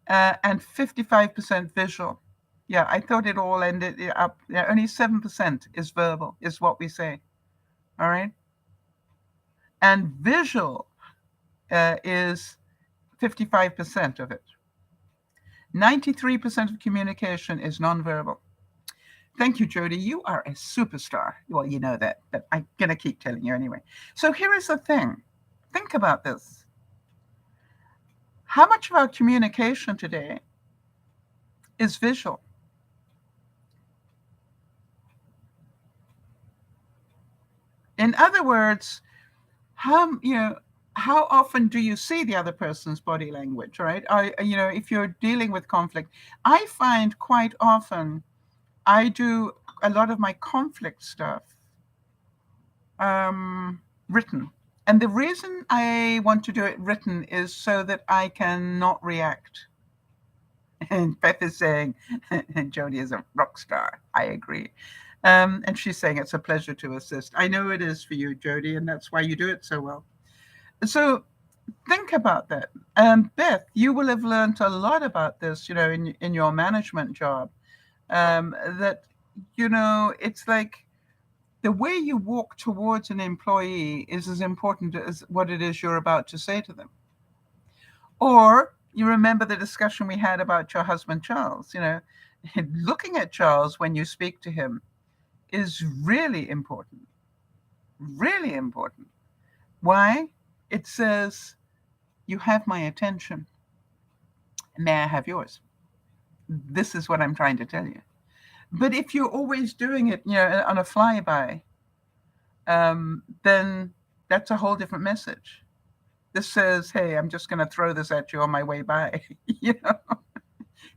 S1: and 55% visual. Yeah, I thought it all ended up, only 7% is verbal, is what we say, all right? And visual is 55% of it. 93% of communication is nonverbal. Thank you, Jody. You are a superstar. Well, you know that, but I'm going to keep telling you anyway. So here is the thing. Think about this. How much of our communication today is visual? In other words, how often do you see the other person's body language, right? If you're dealing with conflict, I find quite often I do a lot of my conflict stuff written. And the reason I want to do it written is so that I can not react And Beth is saying, Jody is a rock star. I agree. And she's saying it's a pleasure to assist. I know it is for you, Jody, and that's why you do it so well. So think about that. Beth, you will have learned a lot about this, in your management job. That, it's like the way you walk towards an employee is as important as what it is you're about to say to them. Or you remember the discussion we had about your husband, Charles, looking at Charles when you speak to him is really important, really important. Why? It says, you have my attention. May I have yours? This is what I'm trying to tell you. But if you're always doing it, on a flyby, then that's a whole different message. This says, hey, I'm just going to throw this at you on my way by.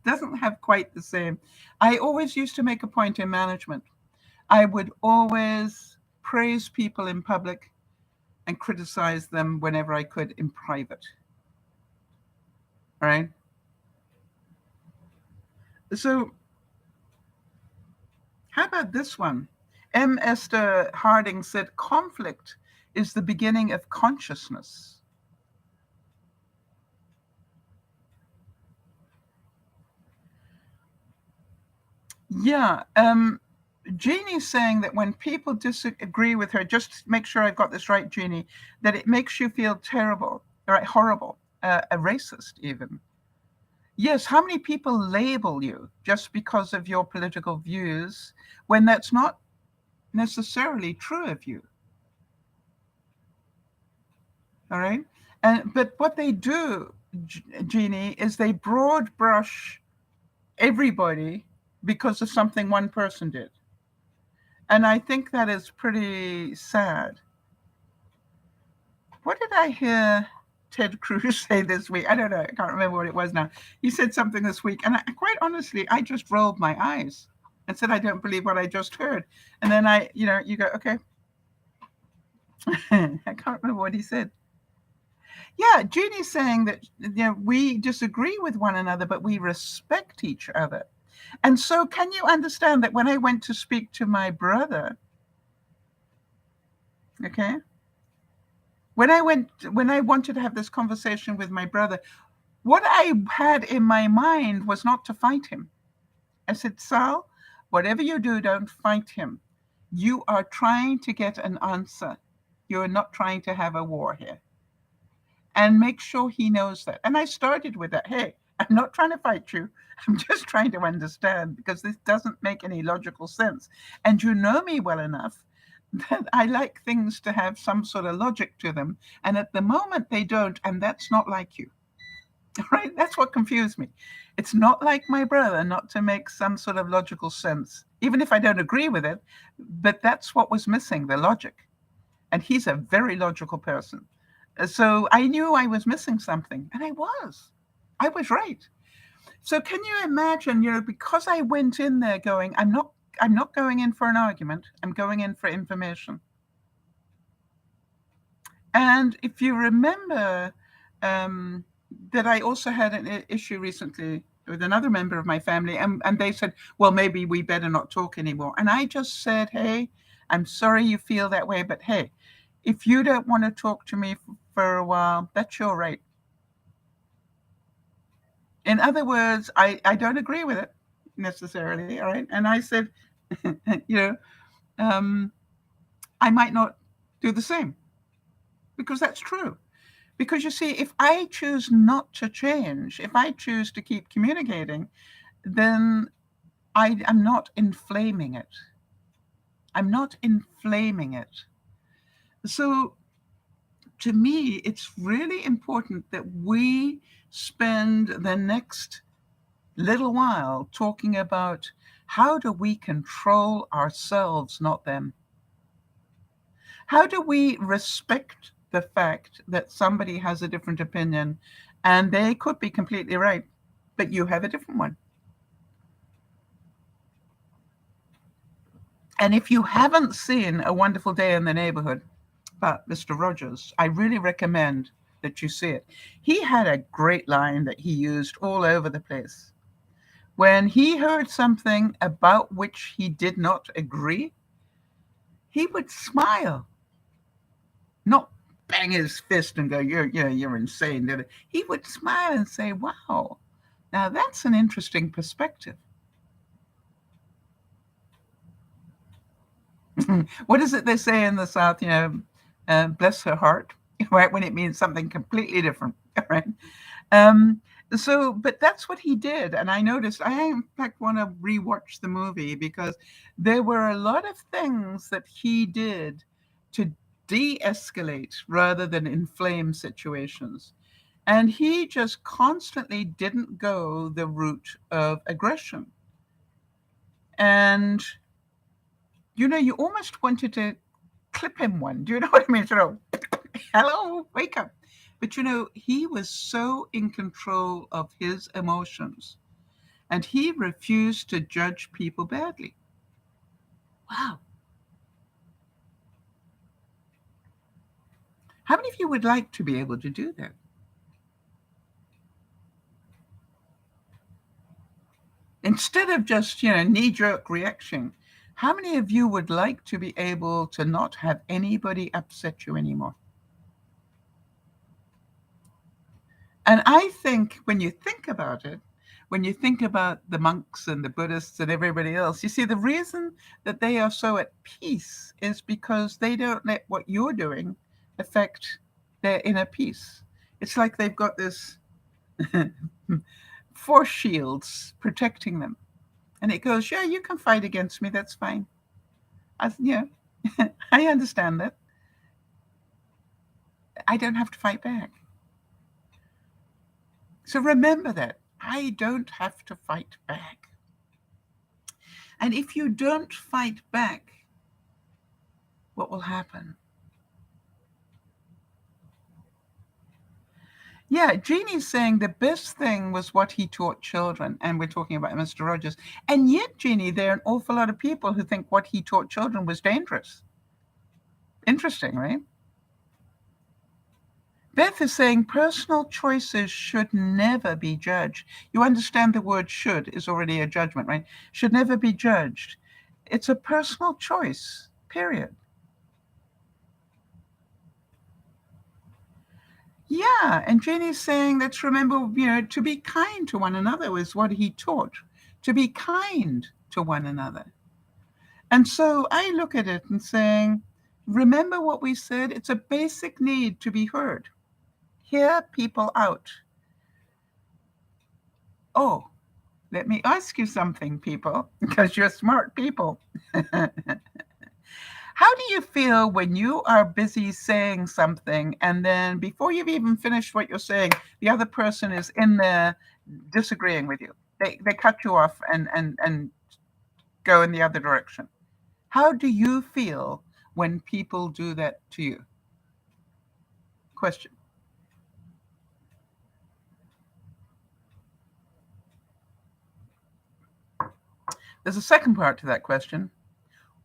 S1: Doesn't have quite the same. I always used to make a point in management. I would always praise people in public and criticize them whenever I could in private. All right? So how about this one? M. Esther Harding said, conflict is the beginning of consciousness. Yeah. Jeannie's saying that when people disagree with her, just make sure I've got this right, Jeannie, that it makes you feel terrible, right? Horrible, a racist even. Yes, how many people label you just because of your political views when that's not necessarily true of you? All right. But what they do, Jeannie, is they broad brush everybody because of something one person did. And I think that is pretty sad. What did I hear Ted Cruz say this week? I don't know. I can't remember what it was now. He said something this week. And quite honestly, I just rolled my eyes and said, I don't believe what I just heard. And then you go, okay. I can't remember what he said. Yeah, Jeannie's saying that we disagree with one another, but we respect each other. And so can you understand that when I went to speak to my brother, okay, when I wanted to have this conversation with my brother, what I had in my mind was not to fight him. I said, Sal, whatever you do, don't fight him. You are trying to get an answer. You're not trying to have a war here. And make sure he knows that. And I started with that. Hey, I'm not trying to fight you. I'm just trying to understand because this doesn't make any logical sense. And you know me well enough that I like things to have some sort of logic to them. And at the moment they don't, and that's not like you. Right? That's what confused me. It's not like my brother not to make some sort of logical sense, even if I don't agree with it. But that's what was missing, the logic. And he's a very logical person. So I knew I was missing something, and I was right. So can you imagine, because I went in there going, I'm not going in for an argument. I'm going in for information. And if you remember that I also had an issue recently with another member of my family, and they said, well, maybe we better not talk anymore. And I just said, hey, I'm sorry you feel that way, but hey, if you don't want to talk to me for a while, that's your right. In other words, I don't agree with it necessarily, all right? And I said, I might not do the same because that's true. Because you see, if I choose not to change, if I choose to keep communicating, then I'm not inflaming it. I'm not inflaming it. So to me, it's really important that we spend the next little while talking about how do we control ourselves, not them? How do we respect the fact that somebody has a different opinion and they could be completely right, but you have a different one? And if you haven't seen A Wonderful Day in the Neighborhood about Mr. Rogers, I really recommend that you see it. He had a great line that he used all over the place. When he heard something about which he did not agree, he would smile, not bang his fist and go, you're insane. He would smile and say, wow, now that's an interesting perspective. What is it they say in the South, bless her heart, right? When it means something completely different, right? But that's what he did. And I noticed, I in fact want to rewatch the movie because there were a lot of things that he did to de-escalate rather than inflame situations. And he just constantly didn't go the route of aggression. And, you almost wanted to clip him one. Do you know what I mean? Sort of, hello, wake up. But he was so in control of his emotions and he refused to judge people badly. Wow. How many of you would like to be able to do that? Instead of just, knee-jerk reaction, how many of you would like to be able to not have anybody upset you anymore? And I think when you think about it, when you think about the monks and the Buddhists and everybody else, you see the reason that they are so at peace is because they don't let what you're doing affect their inner peace. It's like they've got this force shields protecting them. And it goes, yeah, you can fight against me. That's fine. I understand that. I don't have to fight back. So remember that. I don't have to fight back. And if you don't fight back, what will happen? Yeah, Jeannie's saying the best thing was what he taught children. And we're talking about Mr. Rogers. And yet, Jeannie, there are an awful lot of people who think what he taught children was dangerous. Interesting, right? Beth is saying personal choices should never be judged. You understand the word should is already a judgment, right? Should never be judged. It's a personal choice, period. Yeah, and Jenny's saying let's remember, to be kind to one another is what he taught. To be kind to one another. And so I look at it and saying, remember what we said? It's a basic need to be heard. Hear people out. Oh, let me ask you something, people, because you're smart people. How do you feel when you are busy saying something and then before you've even finished what you're saying, the other person is in there disagreeing with you? They cut you off and go in the other direction. How do you feel when people do that to you? Question. There's a second part to that question.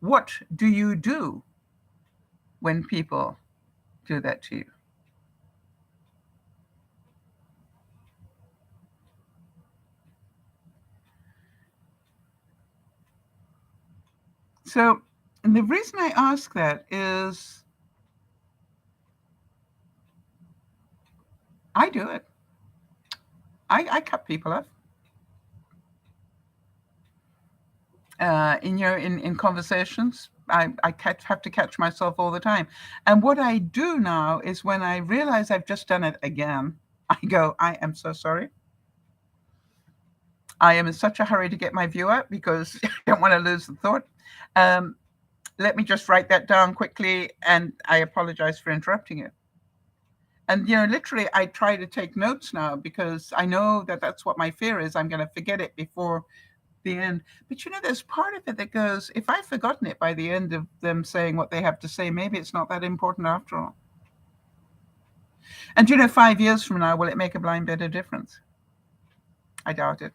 S1: What do you do when people do that to you? So, and the reason I ask that is I do it. I cut people off. In conversations, I have to catch myself all the time. And what I do now is when I realize I've just done it again, I go, I am so sorry. I am in such a hurry to get my view up because I don't want to lose the thought. Let me just write that down quickly, and I apologize for interrupting you. And, literally, I try to take notes now because I know that that's what my fear is. I'm going to forget it before the end. But, there's part of it that goes, if I've forgotten it by the end of them saying what they have to say, maybe it's not that important after all. And, 5 years from now, will it make a blind bit of difference? I doubt it.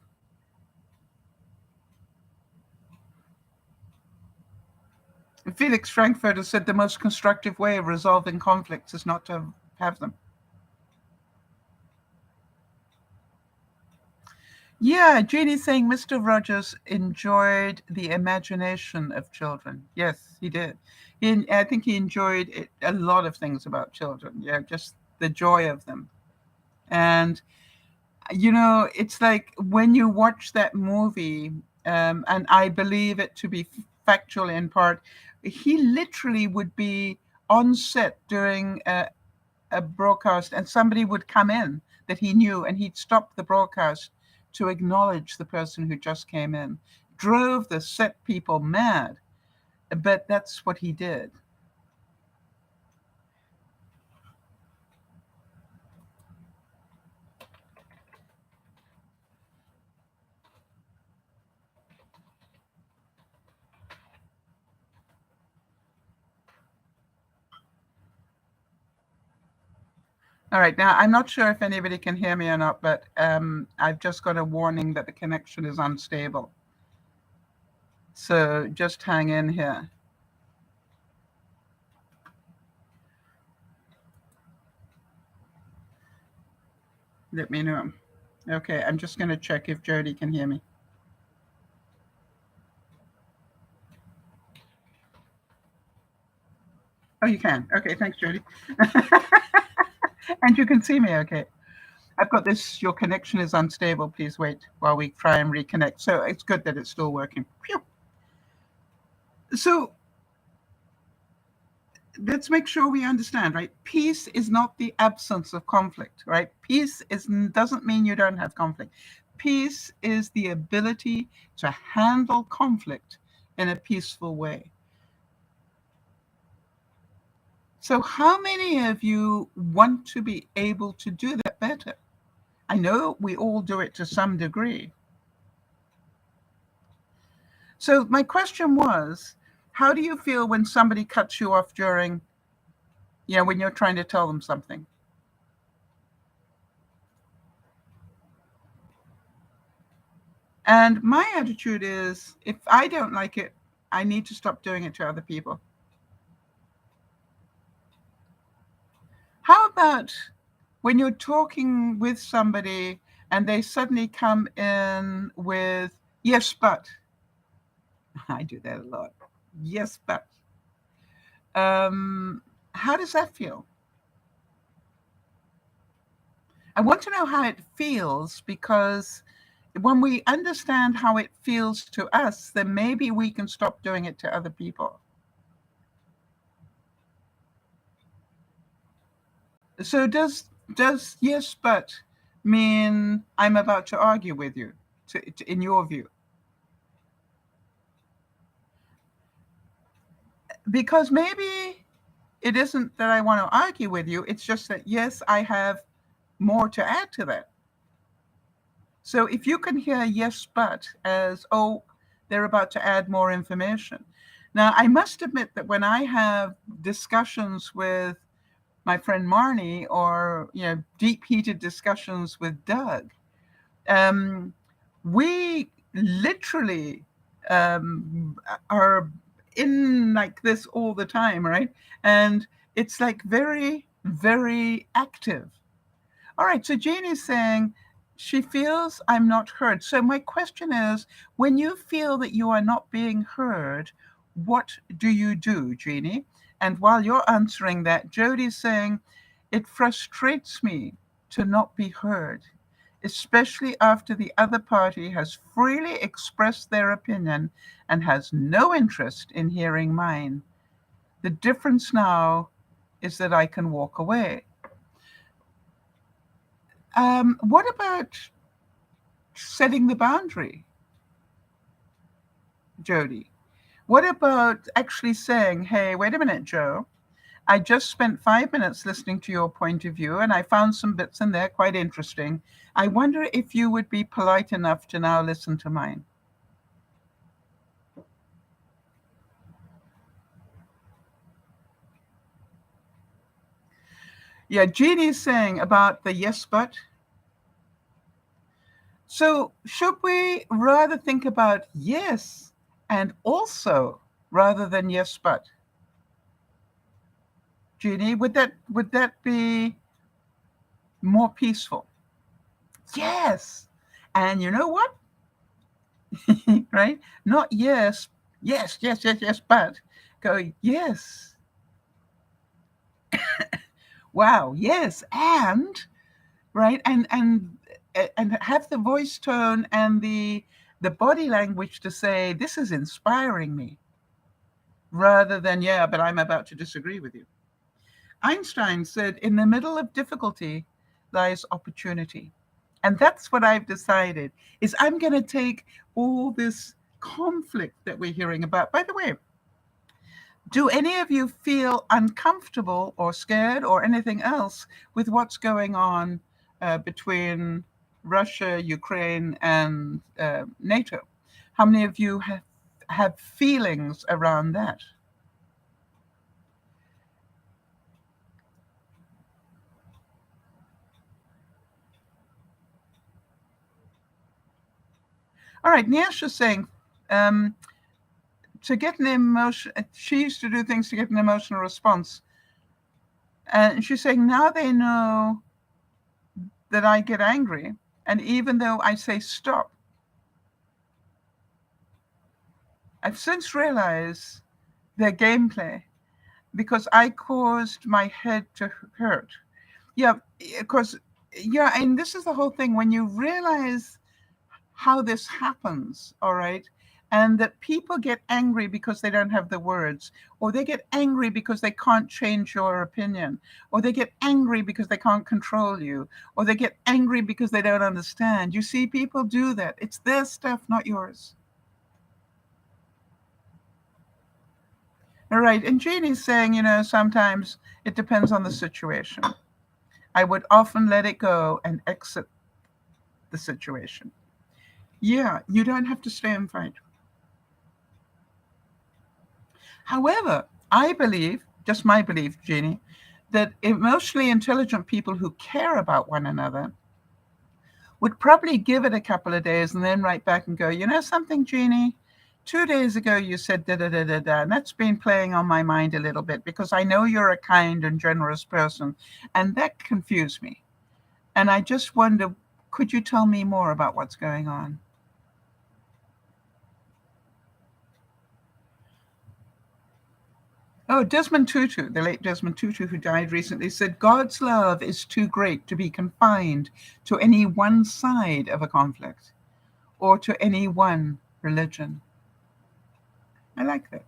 S1: Felix Frankfurter said the most constructive way of resolving conflicts is not to have them. Yeah, Jeannie's saying Mr. Rogers enjoyed the imagination of children. Yes, he did. I think he enjoyed a lot of things about children. Yeah, just the joy of them. And, it's like when you watch that movie, and I believe it to be factual in part, he literally would be on set during a broadcast, and somebody would come in that he knew, and he'd stop the broadcast to acknowledge the person who just came in. Drove the set people mad, but that's what he did. All right, now I'm not sure if anybody can hear me or not, but I've just got a warning that the connection is unstable. So just hang in here. Let me know. Okay, I'm just going to check if Jody can hear me. Oh, you can. Okay, thanks, Jody. And you can see me, okay. I've got this, your connection is unstable. Please wait while we try and reconnect. So it's good that it's still working. Phew. So let's make sure we understand, right? Peace is not the absence of conflict, right? Peace doesn't mean you don't have conflict. Peace is the ability to handle conflict in a peaceful way. So how many of you want to be able to do that better? I know we all do it to some degree. So my question was, how do you feel when somebody cuts you off during, when you're trying to tell them something? And my attitude is, if I don't like it, I need to stop doing it to other people. How about when you're talking with somebody and they suddenly come in with, yes, but. I do that a lot. Yes, but. How does that feel? I want to know how it feels, because when we understand how it feels to us, then maybe we can stop doing it to other people. So does yes but mean I'm about to argue with you, in your view? Because maybe it isn't that I want to argue with you, it's just that, yes, I have more to add to that. So if you can hear yes but as, oh, they're about to add more information. Now, I must admit that when I have discussions with my friend Marnie, or deep heated discussions with Doug, we literally are in like this all the time, right? And it's like very, very active. All right, so Jane is saying she feels I'm not heard. So my question is, when you feel that you are not being heard, what do you do, Jeannie? And while you're answering that, Jody's saying, it frustrates me to not be heard, especially after the other party has freely expressed their opinion and has no interest in hearing mine. The difference now is that I can walk away. What about setting the boundary, Jody? What about actually saying, hey, wait a minute, Joe, I just spent 5 minutes listening to your point of view, and I found some bits in there quite interesting. I wonder if you would be polite enough to now listen to mine. Yeah, Jeannie's saying about the yes, but. So should we rather think about yes and also rather than yes, but? Jeannie, would that be more peaceful? Yes. And you know what? Right? Not yes, yes, yes, yes, yes, but go, yes, wow, yes, and right, and have the voice tone and the body language to say this is inspiring me, rather than yeah, but I'm about to disagree with you. Einstein said, in the middle of difficulty lies opportunity. And that's what I've decided is I'm going to take all this conflict that we're hearing about. By the way, do any of you feel uncomfortable or scared or anything else with what's going on between Russia, Ukraine, and NATO? How many of you have feelings around that? All right, Nyasha's saying, um, to get an emotion, she used to do things to get an emotional response. And she's saying, now they know that I get angry. And even though I say stop, I've since realized their gameplay because I caused my head to hurt. Yeah, because, yeah, and this is the whole thing. When you realize how this happens, all right? And that people get angry because they don't have the words, or they get angry because they can't change your opinion, or they get angry because they can't control you, or they get angry because they don't understand. You see, people do that. It's their stuff, not yours. All right. And Jeannie's saying, sometimes it depends on the situation. I would often let it go and exit the situation. Yeah, you don't have to stay and fight. However, I believe, just my belief, Jeannie, that emotionally intelligent people who care about one another would probably give it a couple of days and then write back and go, you know something, Jeannie? 2 days ago you said da da da da da, and that's been playing on my mind a little bit because I know you're a kind and generous person, and that confused me. And I just wonder, could you tell me more about what's going on? Oh, Desmond Tutu, the late Desmond Tutu, who died recently, said God's love is too great to be confined to any one side of a conflict or to any one religion. I like that.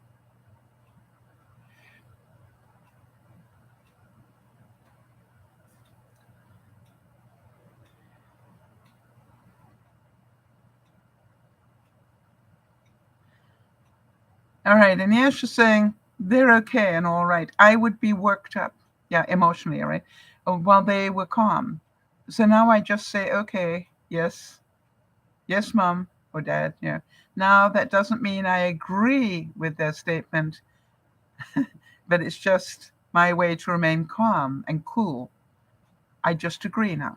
S1: All right. And yes, she's saying they're okay and all right. I would be worked up, yeah, emotionally, all right, while they were calm. So now I just say, okay, yes, yes, mom or dad, yeah. Now that doesn't mean I agree with their statement, but it's just my way to remain calm and cool. I just agree now.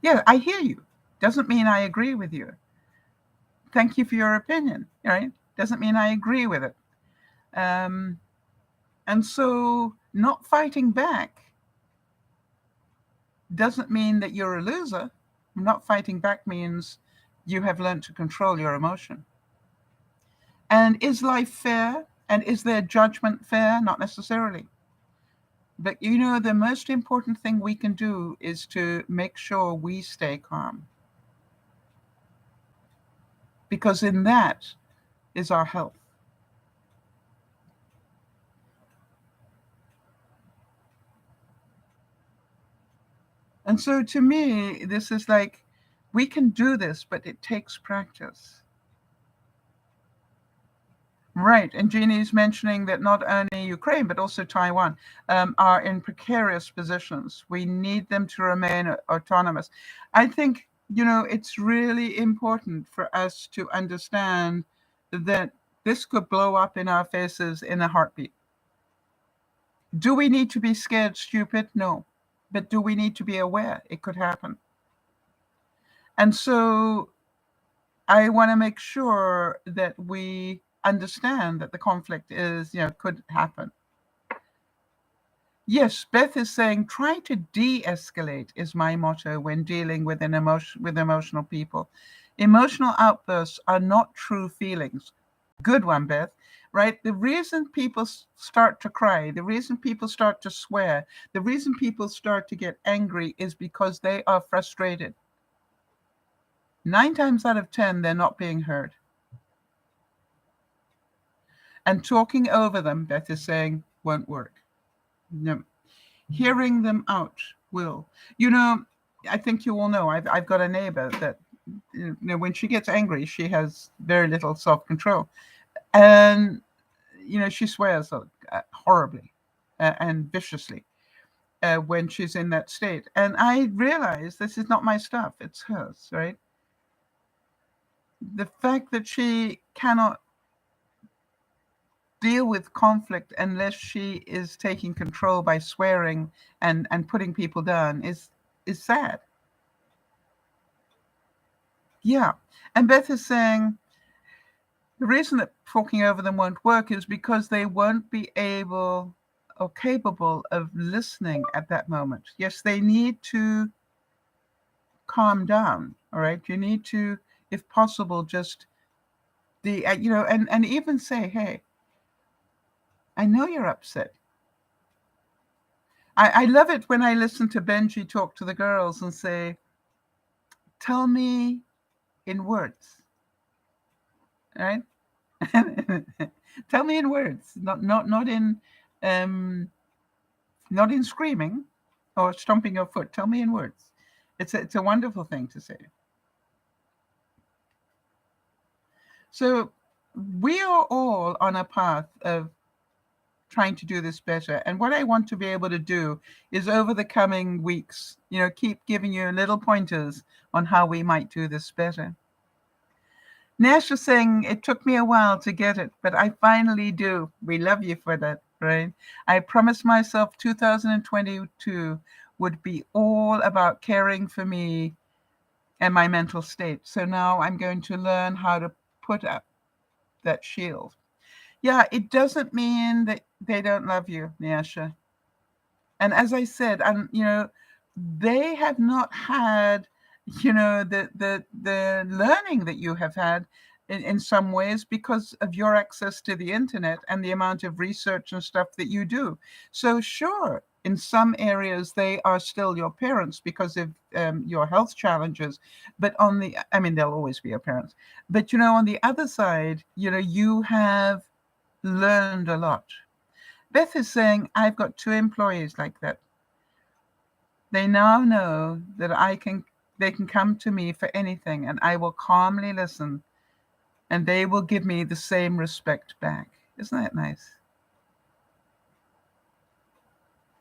S1: Yeah, I hear you. Doesn't mean I agree with you. Thank you for your opinion, right? Doesn't mean I agree with it. Um, and so not fighting back doesn't mean that you're a loser. Not fighting back means you have learned to control your emotion. And is life fair? And is their judgment fair? Not necessarily. But the most important thing we can do is to make sure we stay calm. Because in that is our health. And so to me, this is like, we can do this, but it takes practice. Right. And Jeannie's mentioning that not only Ukraine, but also Taiwan are in precarious positions. We need them to remain autonomous. I think, it's really important for us to understand that this could blow up in our faces in a heartbeat. Do we need to be scared, stupid? No. But do we need to be aware it could happen? And so I want to make sure that we understand that the conflict could happen. Yes, Beth is saying, try to de-escalate is my motto when dealing with with emotional people. Emotional outbursts are not true feelings. Good one, Beth. Right? The reason people start to cry, the reason people start to swear, the reason people start to get angry is because they are frustrated. 9 times out of 10, they're not being heard. And talking over them, Beth is saying, won't work. No. Hearing them out will. You know, I think you all know, I've got a neighbor that, when she gets angry, she has very little self-control. And, she swears horribly and viciously when she's in that state. And I realize this is not my stuff, it's hers, right? The fact that she cannot deal with conflict unless she is taking control by swearing and putting people down is sad. Yeah. And Beth is saying the reason that talking over them won't work is because they won't be able or capable of listening at that moment. Yes, they need to calm down. All right. You need to, if possible, just and even say, hey, I know you're upset. I love it when I listen to Benji talk to the girls and say, tell me in words, right? Tell me in words, um, not in screaming or stomping your foot. Tell me in words. It's a wonderful thing to say. So we are all on a path of trying to do this better. And what I want to be able to do is over the coming weeks, keep giving you little pointers on how we might do this better. Nash was saying, it took me a while to get it, but I finally do. We love you for that, right? I promised myself 2022 would be all about caring for me and my mental state. So now I'm going to learn how to put up that shield. Yeah, it doesn't mean that they don't love you, Nyasha. And as I said, they have not had, the learning that you have had in some ways because of your access to the internet and the amount of research and stuff that you do. So sure, in some areas they are still your parents because of your health challenges. But they'll always be your parents. But on the other side, you have learned a lot. Beth is saying, I've got 2 employees like that. They now know that they can come to me for anything and I will calmly listen and they will give me the same respect back. Isn't that nice?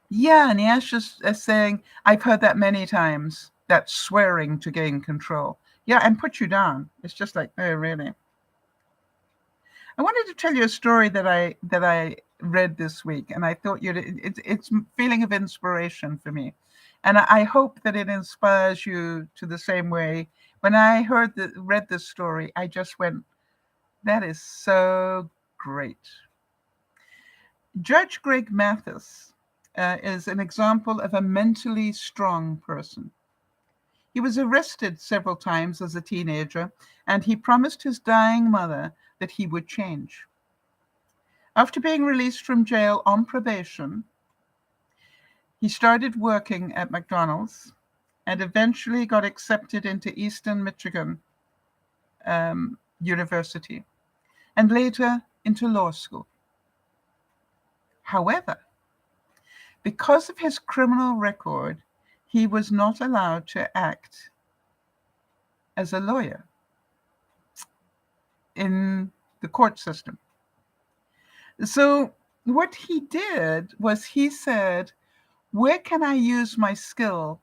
S1: Yeah, and Yash is saying, I've heard that many times, that swearing to gain control. Yeah, and put you down. It's just like, oh, really? I wanted to tell you a story that I read this week, and I thought it's a feeling of inspiration for me, and I hope that it inspires you to the same way. When I read this story, I just went, "That is so great." Judge Greg Mathis is an example of a mentally strong person. He was arrested several times as a teenager, and he promised his dying mother that he would change. After being released from jail on probation, he started working at McDonald's and eventually got accepted into Eastern Michigan University and later into law school. However, because of his criminal record, he was not allowed to act as a lawyer in the court system. So what he did was he said, where can I use my skill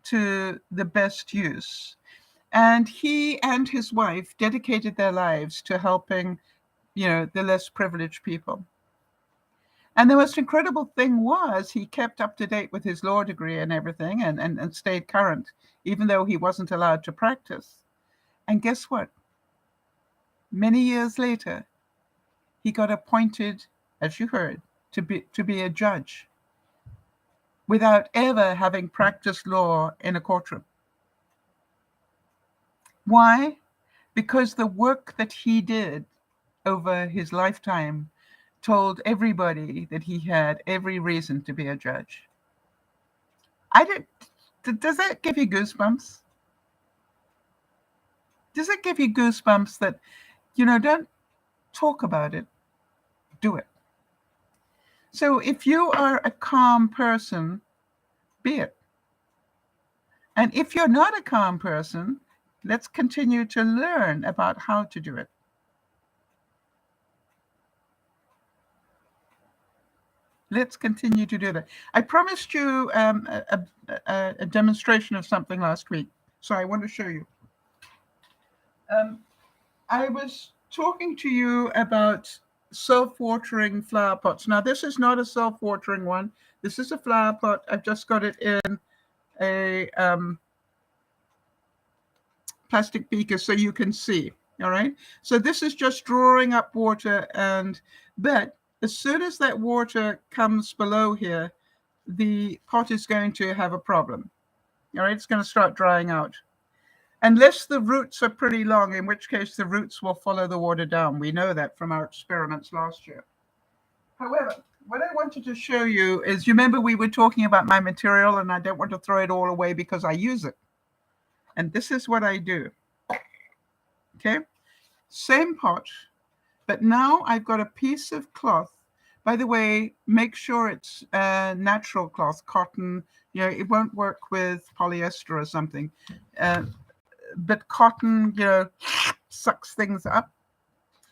S1: to the best use? And he and his wife dedicated their lives to helping, the less privileged people. And the most incredible thing was he kept up to date with his law degree and everything and stayed current, even though he wasn't allowed to practice. And guess what? Many years later, he got appointed, as you heard, to be a judge without ever having practiced law in a courtroom. Why? Because the work that he did over his lifetime told everybody that he had every reason to be a judge. Does that give you goosebumps? Does it give you goosebumps that, don't talk about it, do it? So if you are a calm person, be it. And if you're not a calm person, let's continue to learn about how to do it. Let's continue to do that. I promised you a demonstration of something last week, so I want to show you. I was talking to you about self-watering flower pots. Now, this is not a self-watering one. This is a flower pot. I've just got it in a plastic beaker so you can see. All right. So this is just drawing up water, but as soon as that water comes below here, the pot is going to have a problem. All right. It's going to start drying out. Unless the roots are pretty long, in which case the roots will follow the water down. We know that from our experiments last year. However, what I wanted to show you is, you remember we were talking about my material, and I don't want to throw it all away because I use it. And this is what I do. Okay, same pot, but now I've got a piece of cloth. By the way, make sure it's natural cloth, cotton. It won't work with polyester or something. But cotton, sucks things up.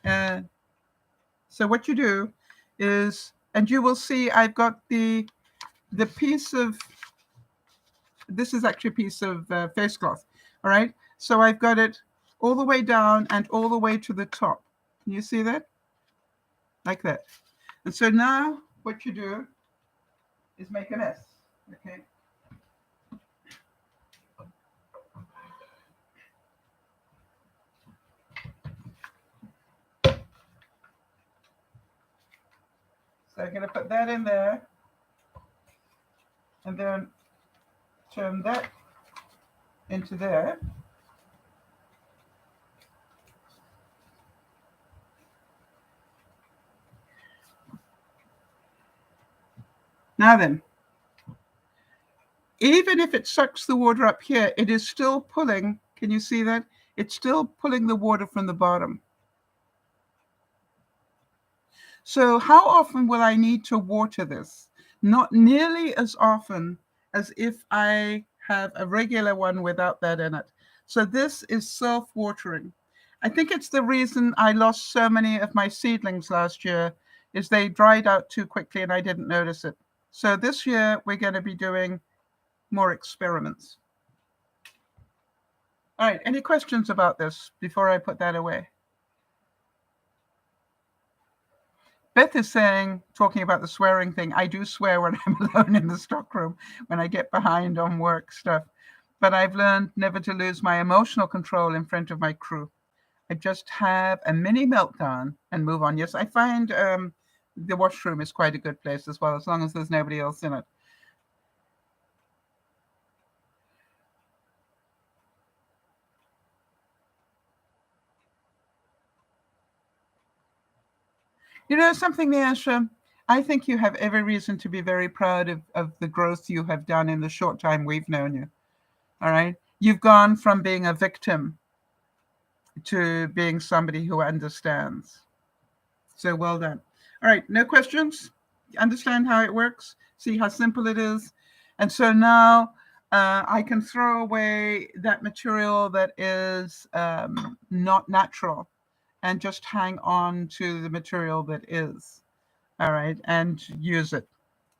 S1: So what you do is, and you will see I've got the piece of, this is actually a piece of face cloth. All right. So I've got it all the way down and all the way to the top. Can you see that? Like that. And so now what you do is make a mess. Okay. So I'm going to put that in there, and then turn that into there. Now then, even if it sucks the water up here, it is still pulling. Can you see that? It's still pulling the water from the bottom. So how often will I need to water this? Not nearly as often as if I have a regular one without that in it. So this is self-watering. I think it's the reason I lost so many of my seedlings last year, is they dried out too quickly and I didn't notice it. So this year we're going to be doing more experiments. All right, any questions about this before I put that away? Beth is saying, talking about the swearing thing, I do swear when I'm alone in the stockroom, when I get behind on work stuff. But I've learned never to lose my emotional control in front of my crew. I just have a mini meltdown and move on. Yes, I find the washroom is quite a good place as well, as long as there's nobody else in it. You know something, Niasha? I think you have every reason to be very proud of the growth you have done in the short time we've known you. All right? You've gone from being a victim to being somebody who understands. So well done. All right, no questions? Understand how it works? See how simple it is? And so now I can throw away that material that is not natural and just hang on to the material that is. All right, and use it.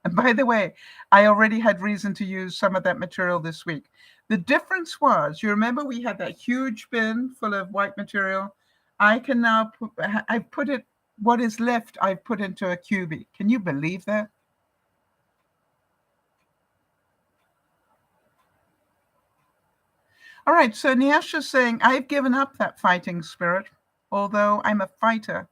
S1: And by the way, I already had reason to use some of that material this week. The difference was, you remember we had that huge bin full of white material? I can now I've put it, what is left, I've put into a cubie. Can you believe that? All right, so Niasha's saying, I've given up that fighting spirit, although I'm a fighter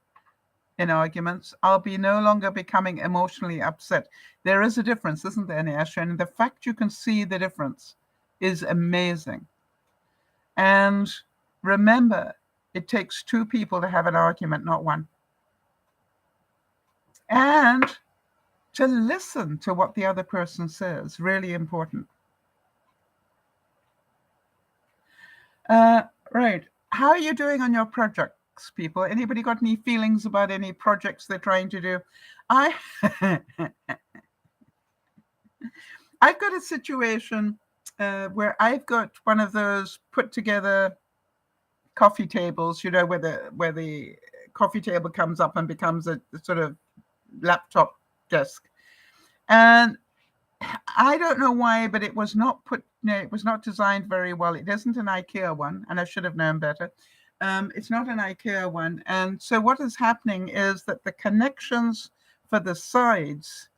S1: in arguments. I'll be no longer becoming emotionally upset. There is a difference, isn't there, Nyasha? And the fact you can see the difference is amazing. And remember, it takes two people to have an argument, not one. And to listen to what the other person says, really important. Right. How are you doing on your projects, people? Anybody got any feelings about any projects they're trying to do? I've got a situation where I've got one of those put together coffee tables, you know, where the coffee table comes up and becomes a sort of laptop desk. And I don't know why, but it was not it was not designed very well. It isn't an IKEA one, and I should have known better. It's not an IKEA one. And so what is happening is that the connections for the sides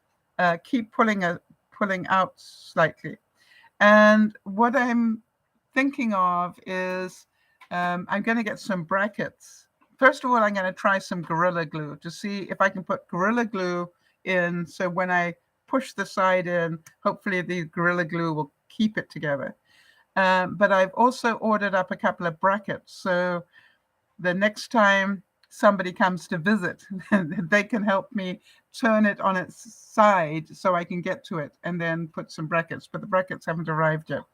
S1: keep pulling out slightly. And what I'm thinking of is I'm going to get some brackets. First of all, I'm going to try some Gorilla Glue to see if I can put Gorilla Glue in. So when I push the side in, hopefully the Gorilla Glue will keep it together. But I've also ordered up a couple of brackets. So the next time somebody comes to visit, they can help me turn it on its side so I can get to it and then put some brackets. But the brackets haven't arrived yet.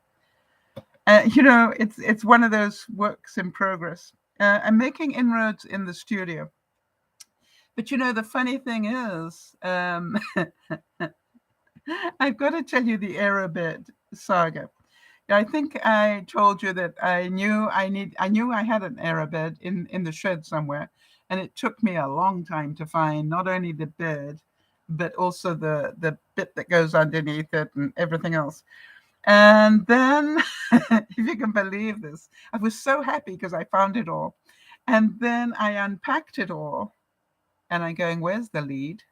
S1: You know, it's one of those works in progress. I'm making inroads in the studio. But, you know, the funny thing is, I've got to tell you the Aerobed saga. I think I told you that I knew I had an Aerobed in the shed somewhere, and it took me a long time to find not only the bed, but also the bit that goes underneath it and everything else. And then, if you can believe this, I was so happy because I found it all. And then I unpacked it all, and I'm going, where's the lead?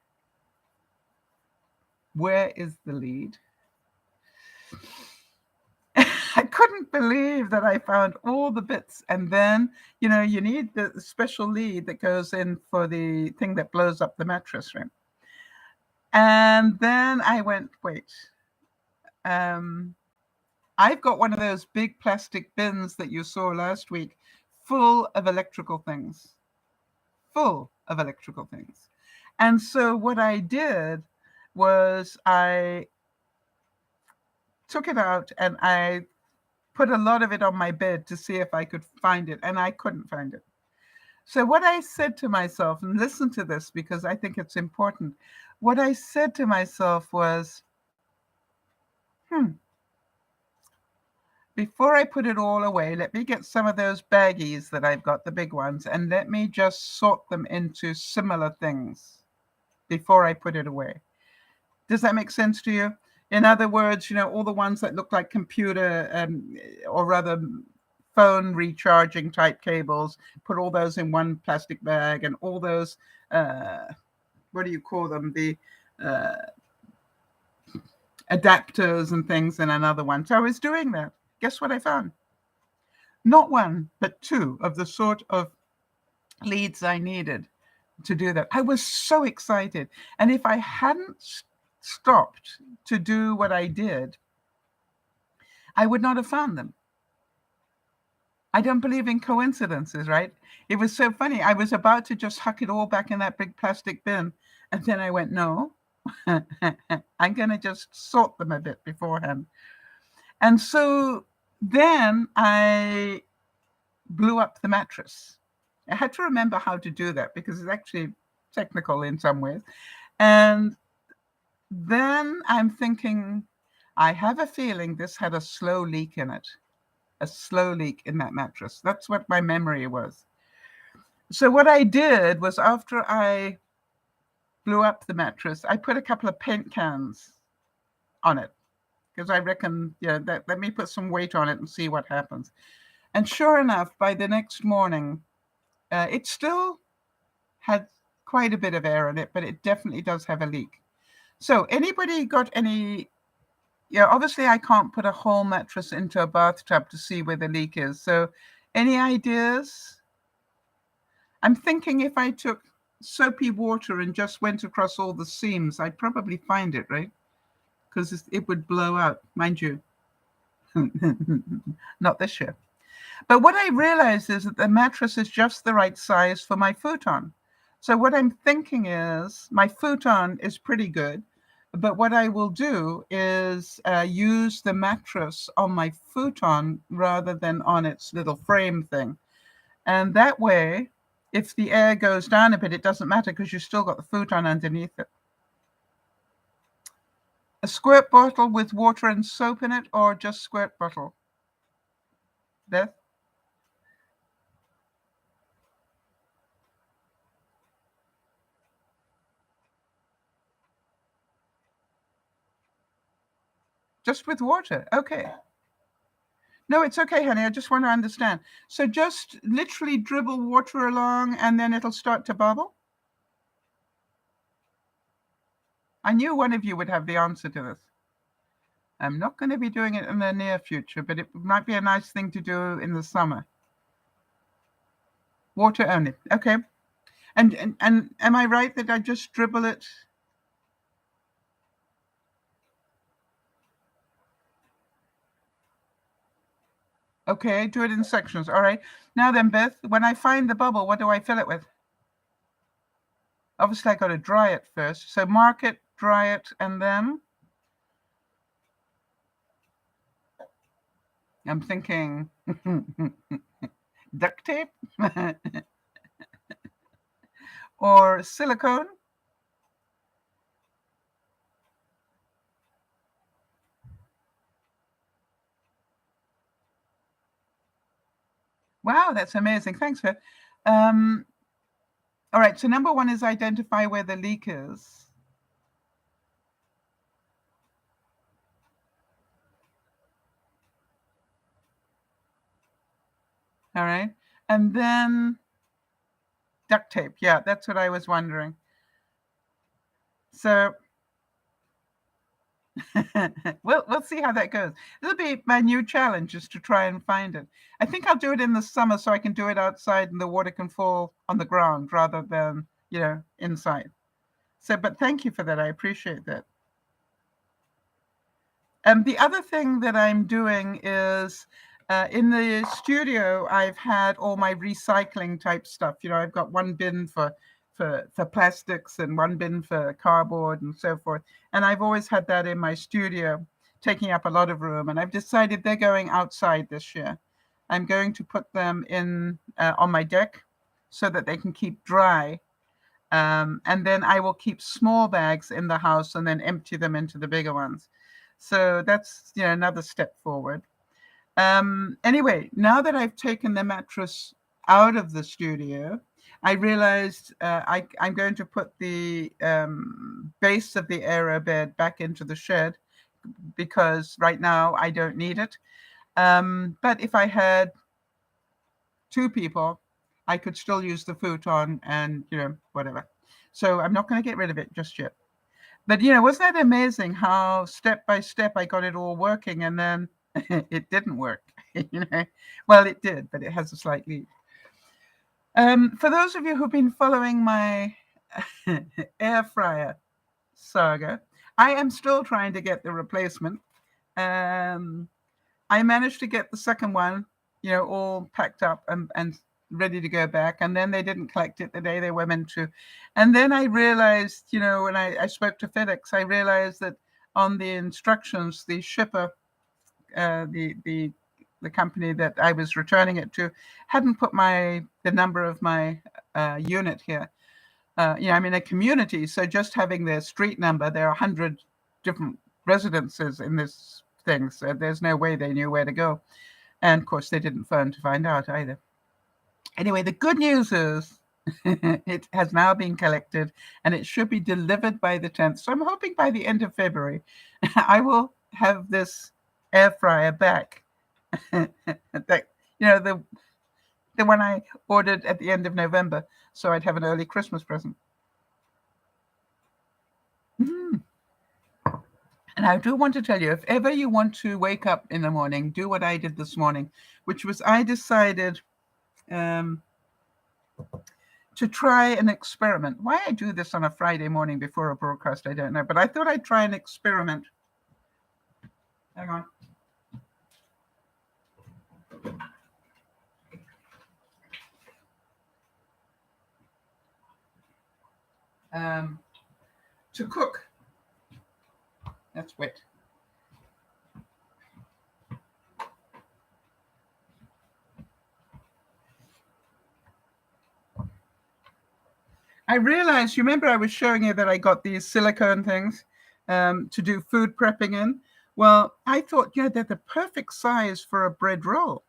S1: Where is the lead? I couldn't believe that I found all the bits. And then, you know, you need the special lead that goes in for the thing that blows up the mattress, right? And then I went, wait, I've got one of those big plastic bins that you saw last week, full of electrical things. And so what I did was I took it out and I put a lot of it on my bed to see if I could find it, and I couldn't find it. So what I said to myself, and listen to this because I think it's important, what I said to myself was, before I put it all away, let me get some of those baggies that I've got, the big ones, and let me just sort them into similar things before I put it away. Does that make sense to you? In other words, you know, all the ones that look like computer or rather phone recharging type cables, put all those in one plastic bag, and all those, what do you call them? The adapters and things in another one. So I was doing that. Guess what I found? Not one, but two of the sort of leads I needed to do that. I was so excited. And if I hadn't stopped to do what I did, I would not have found them. I don't believe in coincidences, right? It was so funny. I was about to just huck it all back in that big plastic bin. And then I went, no, I'm going to just sort them a bit beforehand. And so then I blew up the mattress. I had to remember how to do that because it's actually technical in some ways. And then I'm thinking, I have a feeling this had a slow leak in it, a slow leak in that mattress. That's what my memory was. So what I did was after I blew up the mattress, I put a couple of paint cans on it because I reckon, yeah, let me put some weight on it and see what happens. And sure enough, by the next morning, it still had quite a bit of air in it, but it definitely does have a leak. So anybody got any, obviously I can't put a whole mattress into a bathtub to see where the leak is. So any ideas? I'm thinking if I took soapy water and just went across all the seams, I'd probably find it, right? Because it would blow out, mind you. Not this year. But what I realized is that the mattress is just the right size for my futon. So what I'm thinking is my futon is pretty good, but what I will do is use the mattress on my futon rather than on its little frame thing. And that way, if the air goes down a bit, it doesn't matter because you've still got the futon underneath it. A squirt bottle with water and soap in it, or just squirt bottle? Beth? Just with water. Okay. No, it's okay, honey. I just want to understand. So just literally dribble water along and then it'll start to bubble? I knew one of you would have the answer to this. I'm not going to be doing it in the near future, but it might be a nice thing to do in the summer. Water only. Okay. And am I right that I just dribble it? Okay, do it in sections. All right. Now then, Beth, when I find the bubble, what do I fill it with? Obviously, I got to dry it first. So mark it, dry it, and then I'm thinking duct tape or silicone. Wow, that's amazing. Thanks, Beth. All right, so number one is identify where the leak is. All right, and then duct tape. Yeah, that's what I was wondering. So we'll see how that goes. It'll be my new challenge is to try and find it. I think I'll do it in the summer so I can do it outside and the water can fall on the ground rather than, inside. So, but thank you for that. I appreciate that. The other thing that I'm doing is in the studio, I've had all my recycling type stuff. I've got one bin for plastics and one bin for cardboard and so forth. And I've always had that in my studio, taking up a lot of room. And I've decided they're going outside this year. I'm going to put them in on my deck so that they can keep dry. And then I will keep small bags in the house and then empty them into the bigger ones. So that's another step forward. Anyway, now that I've taken the mattress out of the studio, I realized I'm going to put the base of the aero bed back into the shed because right now I don't need it. But if I had two people, I could still use the futon and, whatever. So I'm not going to get rid of it just yet. But, wasn't that amazing how step by step I got it all working and then it didn't work, Well, it did, but it has a slight leak. For those of you who've been following my air fryer saga, I am still trying to get the replacement. I managed to get the second one, all packed up and ready to go back. And then they didn't collect it the day they were meant to. And then I realized, when I spoke to FedEx, I realized that on the instructions, the shipper, the company that I was returning it to, hadn't put the number of my unit here. I'm in a community, so just having their street number, there are 100 different residences in this thing, so there's no way they knew where to go. And of course, they didn't phone to find out either. Anyway, the good news is it has now been collected and it should be delivered by the 10th. So I'm hoping by the end of February, I will have this air fryer back. The one I ordered at the end of November, so I'd have an early Christmas present. And I do want to tell you, if ever you want to wake up in the morning, do what I did this morning, which was I decided to try an experiment. Why I do this on a Friday morning before a broadcast, I don't know, but I thought I'd try an experiment. Hang on. To cook. That's wet. I realized, you remember I was showing you that I got these silicone things to do food prepping in? Well, I thought, they're the perfect size for a bread roll.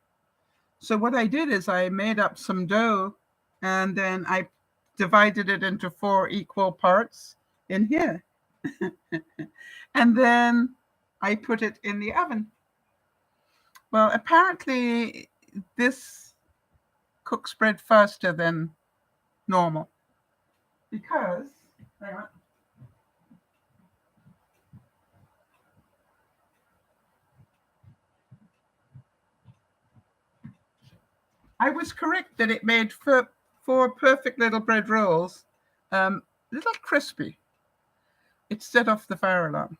S1: So what I did is I made up some dough and then I divided it into 4 equal parts in here. And then I put it in the oven. Well, apparently this cooks bread faster than normal because, hang on. I was correct that it made 4 perfect little bread rolls, little crispy. It set off the fire alarm.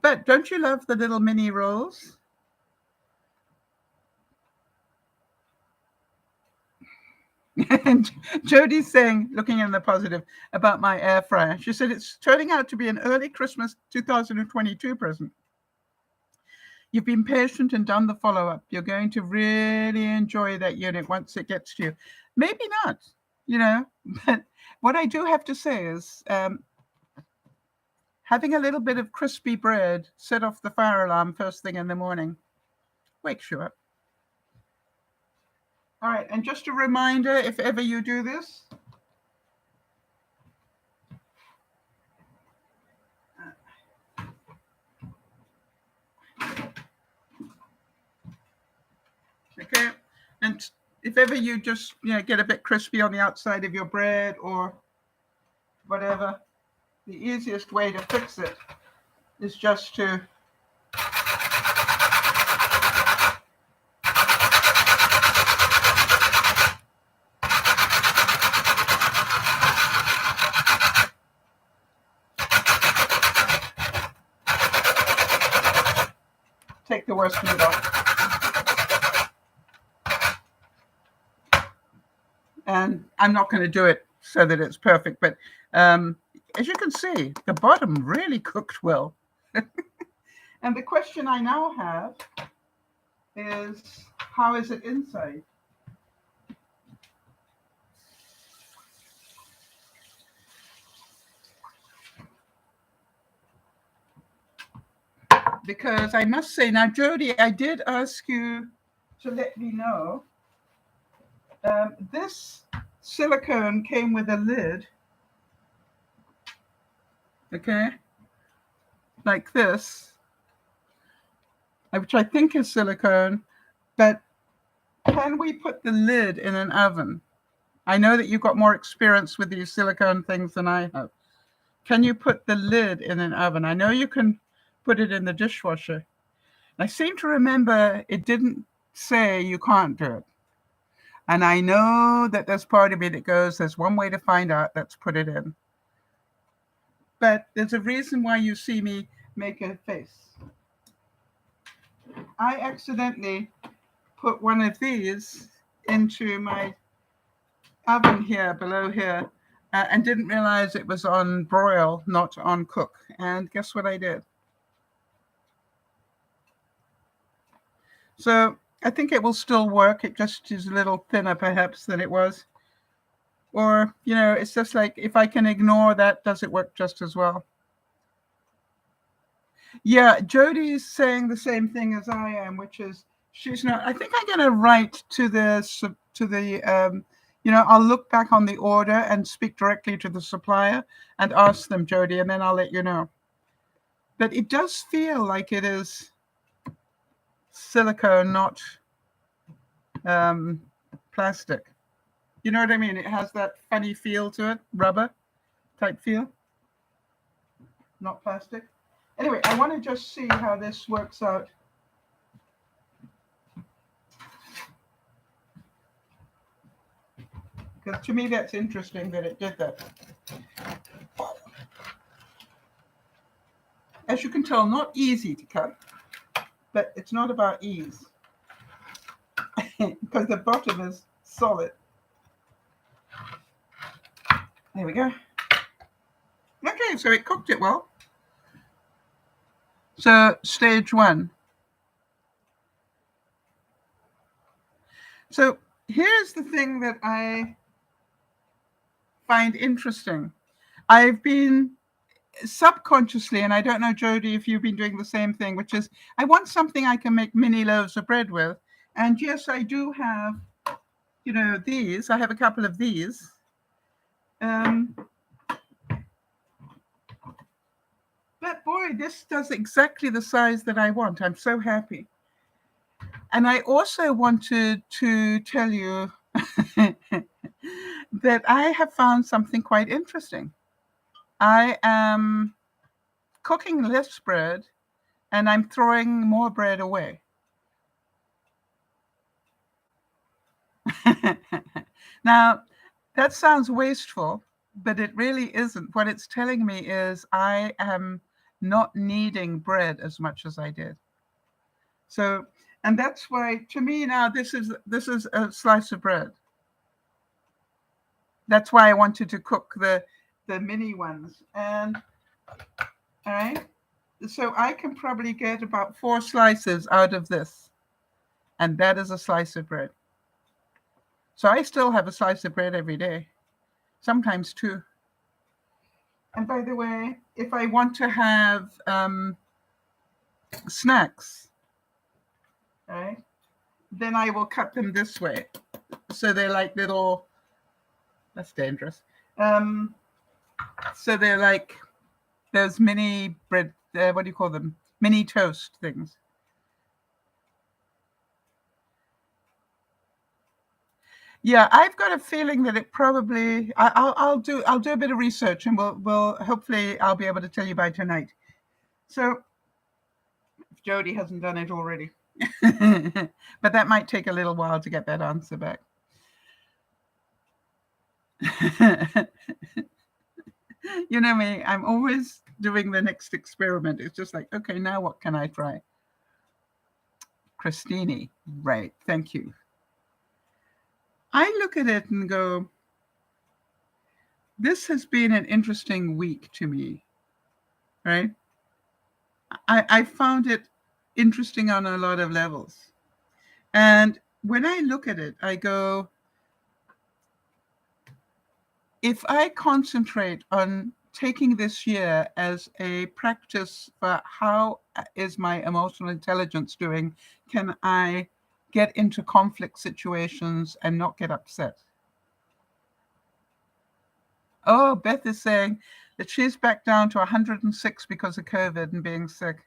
S1: But don't you love the little mini rolls? And Jodie's saying, looking in the positive, about my air fryer. She said, it's turning out to be an early Christmas 2022 present. You've been patient and done the follow-up. You're going to really enjoy that unit once it gets to you. Maybe not, but what I do have to say is having a little bit of crispy bread set off the fire alarm first thing in the morning wakes you up. All right, and just a reminder, if ever you do this, okay, and if ever you just get a bit crispy on the outside of your bread or whatever, the easiest way to fix it is just to take the worst of it off. And I'm not going to do it so that it's perfect, but as you can see, the bottom really cooked well. And the question I now have is, how is it inside? Because I must say, now, Jodie, I did ask you to let me know. This silicone came with a lid, okay, like this, which I think is silicone, but can we put the lid in an oven? I know that you've got more experience with these silicone things than I have. Can you put the lid in an oven? I know you can put it in the dishwasher. I seem to remember it didn't say you can't do it. And I know that there's part of me that goes, there's one way to find out, let's put it in. But there's a reason why you see me make a face. I accidentally put one of these into my oven here, below here, and didn't realize it was on broil, not on cook. And guess what I did? So I think it will still work. It just is a little thinner perhaps than it was. Or, it's just like, if I can ignore that, does it work just as well? Yeah, Jodie's saying the same thing as I am, which is she's not. I think I'm going to write to the I'll look back on the order and speak directly to the supplier and ask them, Jodie, and then I'll let you know. But it does feel like it is silicone, not plastic. You know what I mean? It has that funny feel to it, rubber type feel, not plastic. Anyway, I want to just see how this works out. Because to me, that's interesting that it did that. As you can tell, not easy to cut, but it's not about ease because the bottom is solid. There we go. Okay, so it cooked it well. So stage one. So here's the thing that I find interesting. I've been subconsciously, and I don't know, Jody, if you've been doing the same thing, which is I want something I can make mini loaves of bread with. And yes, I do have, these. I have a couple of these. But boy, this does exactly the size that I want. I'm so happy. And I also wanted to tell you that I have found something quite interesting. I am cooking less bread and I'm throwing more bread away. Now, that sounds wasteful, but it really isn't. What it's telling me is I am not needing bread as much as I did. So, and that's why, to me now, this is a slice of bread. That's why I wanted to cook the mini ones. And all right, so I can probably get about 4 slices out of this, and that is a slice of bread. So I still have a slice of bread every day, sometimes 2. And by the way, if I want to have snacks, right, then I will cut them this way. So they're like little, that's dangerous. So they're like those mini bread, what do you call them? Mini toast things. Yeah, I've got a feeling that it probably. I'll do a bit of research, and we'll hopefully I'll be able to tell you by tonight. So, if Jody hasn't done it already, but that might take a little while to get that answer back. You know me, I'm always doing the next experiment. It's just like, okay, now what can I try? Christine, right? Thank you. I look at it and go, this has been an interesting week to me, right? I found it interesting on a lot of levels. And when I look at it, I go, if I concentrate on taking this year as a practice for how is my emotional intelligence doing, can I get into conflict situations and not get upset? Oh, Beth is saying that she's back down to 106 because of COVID and being sick,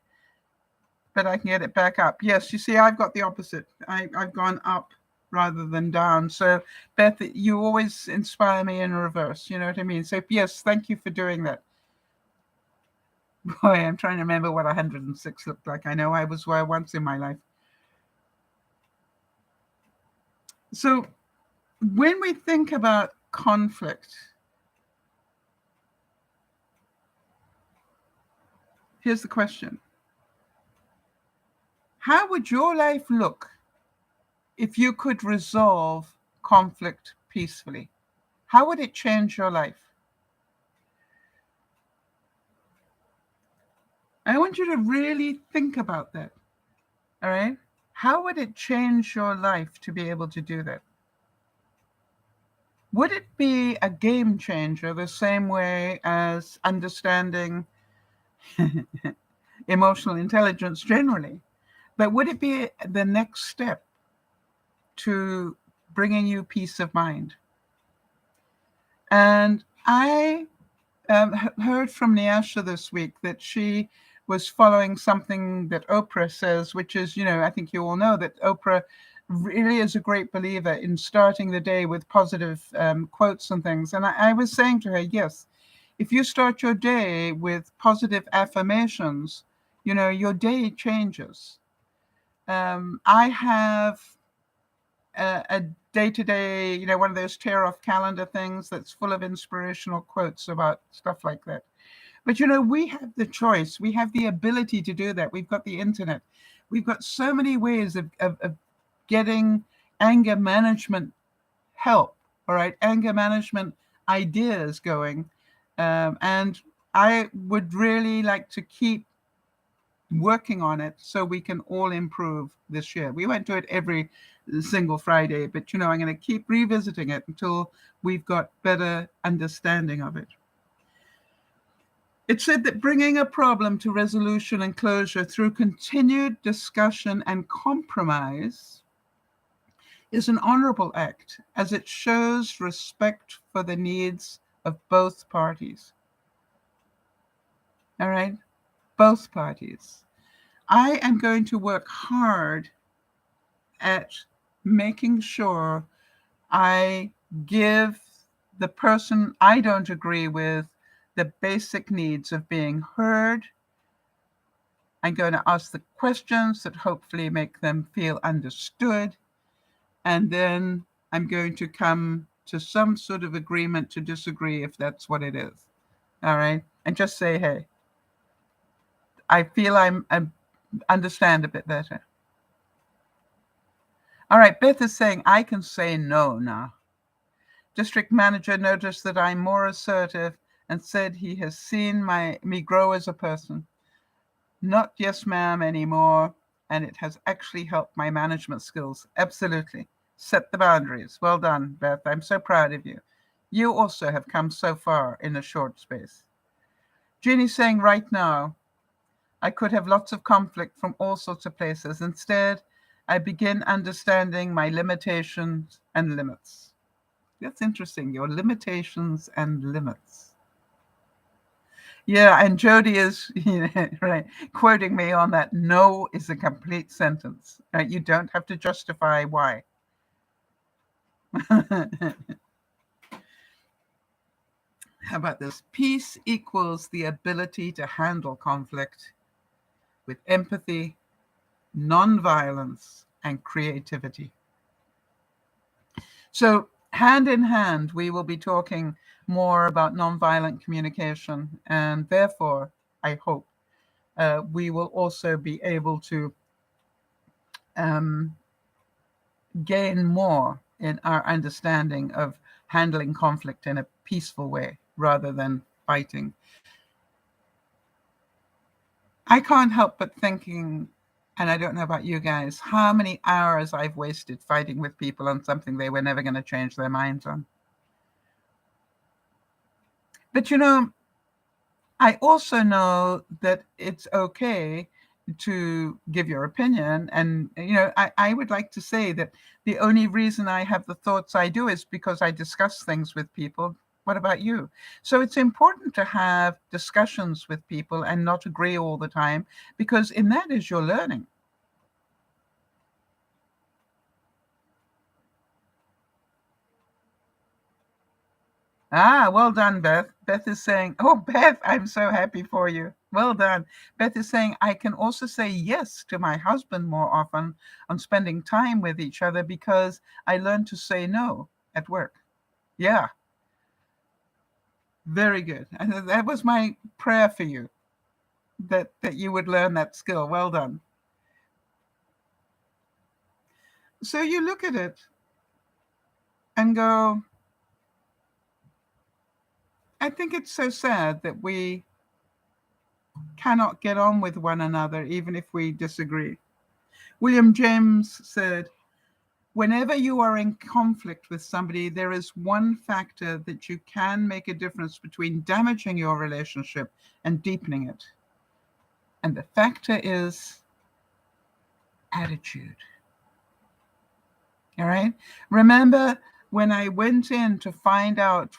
S1: but I can get it back up. Yes, you see, I've got the opposite. I've gone up rather than down. So, Beth, you always inspire me in reverse. You know what I mean? So, yes, thank you for doing that. Boy, I'm trying to remember what 106 looked like. I know I was where once in my life. So, when we think about conflict, here's the question. How would your life look if you could resolve conflict peacefully? How would it change your life? I want you to really think about that. All right? How would it change your life to be able to do that? Would it be a game changer the same way as understanding emotional intelligence generally? But would it be the next step to bringing you peace of mind? And I heard from Nyasha this week that she was following something that Oprah says, which is, I think you all know that Oprah really is a great believer in starting the day with positive quotes and things. And I was saying to her, yes, if you start your day with positive affirmations, your day changes. I have a day-to-day, one of those tear-off calendar things that's full of inspirational quotes about stuff like that. But we have the choice. We have the ability to do that. We've got the internet. We've got so many ways of getting anger management help, all right, anger management ideas going. And I would really like to keep working on it so we can all improve this year. We won't do it every single Friday, but I'm going to keep revisiting it until we've got better understanding of it. It said that bringing a problem to resolution and closure through continued discussion and compromise is an honorable act, as it shows respect for the needs of both parties. All right? Both parties. I am going to work hard at making sure I give the person I don't agree with the basic needs of being heard. I'm going to ask the questions that hopefully make them feel understood. And then I'm going to come to some sort of agreement to disagree if that's what it is. All right? And just say, hey, I feel I understand a bit better. All right, Beth is saying, I can say no now. District manager noticed that I'm more assertive and said he has seen me grow as a person. Not yes, ma'am anymore, and it has actually helped my management skills. Absolutely. Set the boundaries. Well done, Beth. I'm so proud of you. You also have come so far in a short space. Jeannie's saying right now, I could have lots of conflict from all sorts of places. Instead, I begin understanding my limitations and limits. That's interesting, your limitations and limits. Yeah, and Jody is right, quoting me on that. No is a complete sentence. Right? You don't have to justify why. How about this? Peace equals the ability to handle conflict with empathy, nonviolence, and creativity. So hand in hand, we will be talking more about nonviolent communication, and therefore, I hope, we will also be able to gain more in our understanding of handling conflict in a peaceful way rather than fighting. I can't help but thinking, and I don't know about you guys, how many hours I've wasted fighting with people on something they were never going to change their minds on. But I also know that it's okay to give your opinion. And, I would like to say that the only reason I have the thoughts I do is because I discuss things with people. What about you? So it's important to have discussions with people and not agree all the time, because in that is your learning. Ah, well done, Beth. Beth is saying, oh, Beth, I'm so happy for you. Well done. Beth is saying, I can also say yes to my husband more often on spending time with each other because I learned to say no at work. Yeah. Very good. And that was my prayer for you, that you would learn that skill. Well done. So you look at it and go, I think it's so sad that we cannot get on with one another, even if we disagree. William James said, whenever you are in conflict with somebody, there is one factor that you can make a difference between damaging your relationship and deepening it. And the factor is attitude. All right? Remember when I went in to find out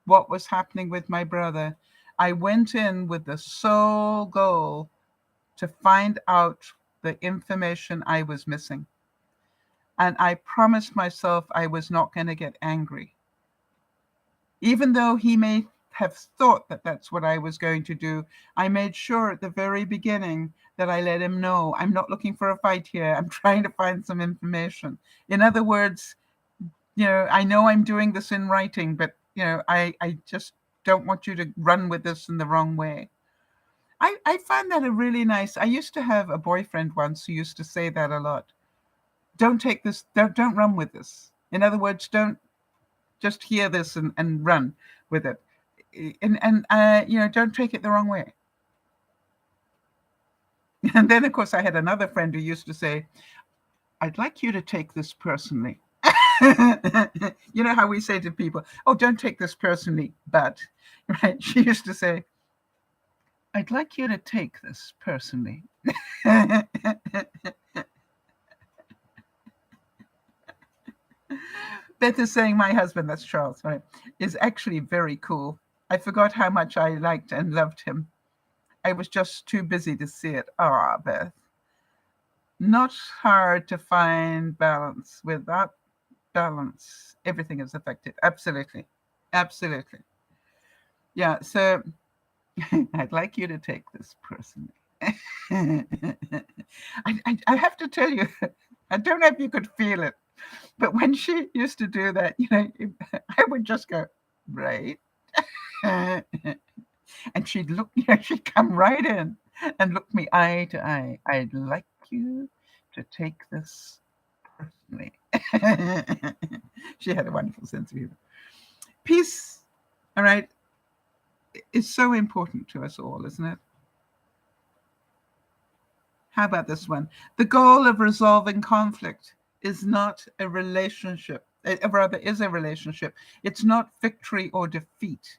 S1: what was happening with my brother, I went in with the sole goal to find out the information I was missing. And I promised myself I was not going to get angry. Even though he may have thought that that's what I was going to do, I made sure at the very beginning that I let him know, I'm not looking for a fight here. I'm trying to find some information. In other words, I know I'm doing this in writing, but, I just don't want you to run with this in the wrong way. I find that a really nice, I used to have a boyfriend once who used to say that a lot. Don't take this, don't run with this. In other words, don't just hear this and run with it. And don't take it the wrong way. And then, of course, I had another friend who used to say, I'd like you to take this personally. You know how we say to people, oh, don't take this personally, but, right? She used to say, I'd like you to take this personally. Beth is saying my husband, that's Charles, right, is actually very cool. I forgot how much I liked and loved him. I was just too busy to see it. Ah, Beth. Not hard to find balance. Without balance, everything is affected. Absolutely. Absolutely. Yeah, so I'd like you to take this personally. I have to tell you, I don't know if you could feel it, but when she used to do that, I would just go, right. And she'd look, she'd come right in and look me eye to eye. I'd like you to take this personally. She had a wonderful sense of humor. Peace, all right, is so important to us all, isn't it? How about this one? The goal of resolving conflict is not a relationship, rather is a relationship. It's not victory or defeat.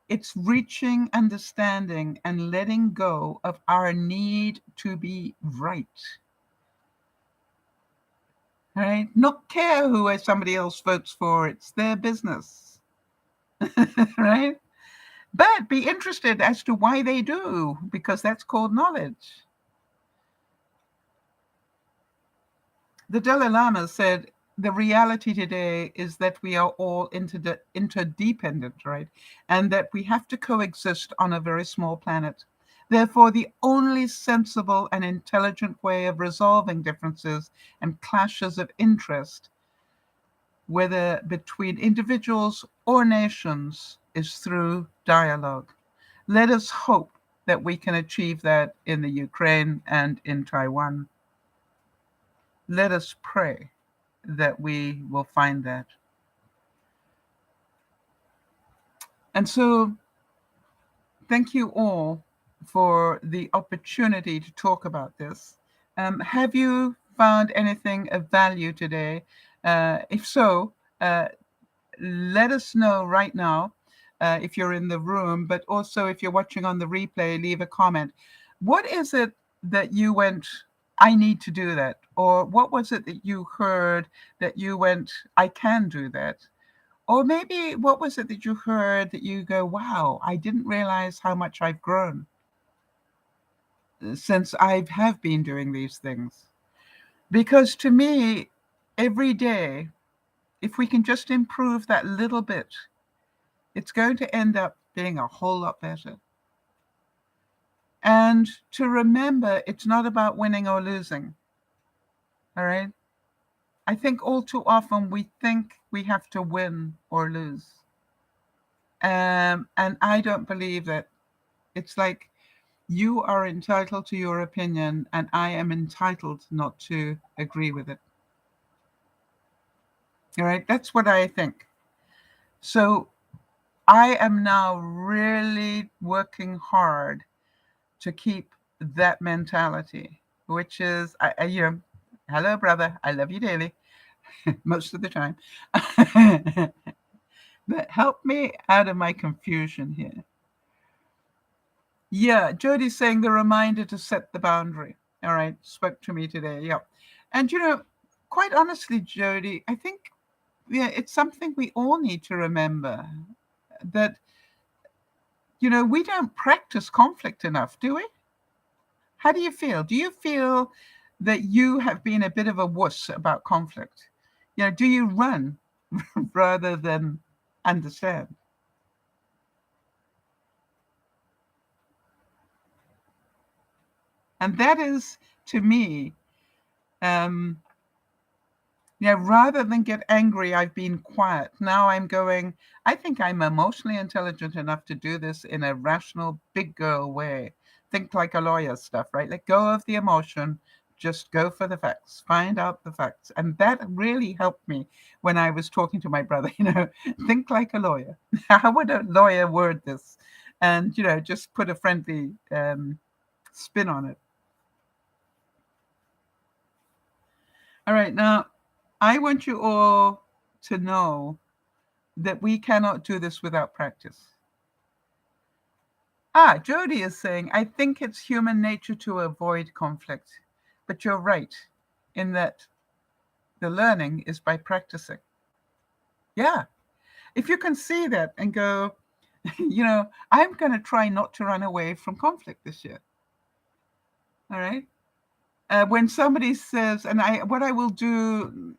S1: It's reaching understanding and letting go of our need to be right. Right? Not care who somebody else votes for, it's their business. Right? But be interested as to why they do, because that's called knowledge. The Dalai Lama said, the reality today is that we are all interdependent, right? And that we have to coexist on a very small planet. Therefore, the only sensible and intelligent way of resolving differences and clashes of interest, whether between individuals or nations, is through dialogue. Let us hope that we can achieve that in the Ukraine and in Taiwan. Let us pray that we will find that. And so, thank you all for the opportunity to talk about this. Have you found anything of value today? If so, let us know right now if you're in the room, but also if you're watching on the replay, leave a comment. What is it that you went, I need to do that? Or what was it that you heard that you went, I can do that? Or maybe what was it that you heard that you go, wow, I didn't realize how much I've grown since I have been doing these things? Because to me, every day, if we can just improve that little bit, it's going to end up being a whole lot better. And to remember, it's not about winning or losing. All right? I think all too often we think we have to win or lose. And I don't believe that. It's like you are entitled to your opinion, and I am entitled not to agree with it. All right? That's what I think. So I am now really working hard to keep that mentality, which is, hello, brother, I love you daily, most of the time. But help me out of my confusion here. Yeah, Jody's saying the reminder to set the boundary. All right, spoke to me today. Yeah. And, quite honestly, Jody, I think, it's something we all need to remember that, we don't practice conflict enough, do we? How do you feel? Do you feel that you have been a bit of a wuss about conflict? Do you run rather than understand? And that is, to me, um, rather than get angry, I've been quiet. Now I'm going, I think I'm emotionally intelligent enough to do this in a rational, big girl way. Think like a lawyer stuff, right? Let go of the emotion, just go for the facts, find out the facts. And that really helped me when I was talking to my brother, think like a lawyer. How would a lawyer word this? And, just put a friendly spin on it. All right, now I want you all to know that we cannot do this without practice. Jody is saying, I think it's human nature to avoid conflict, but you're right in that the learning is by practicing. Yeah. If you can see that and go, I'm going to try not to run away from conflict this year. All right. When somebody says, and what I will do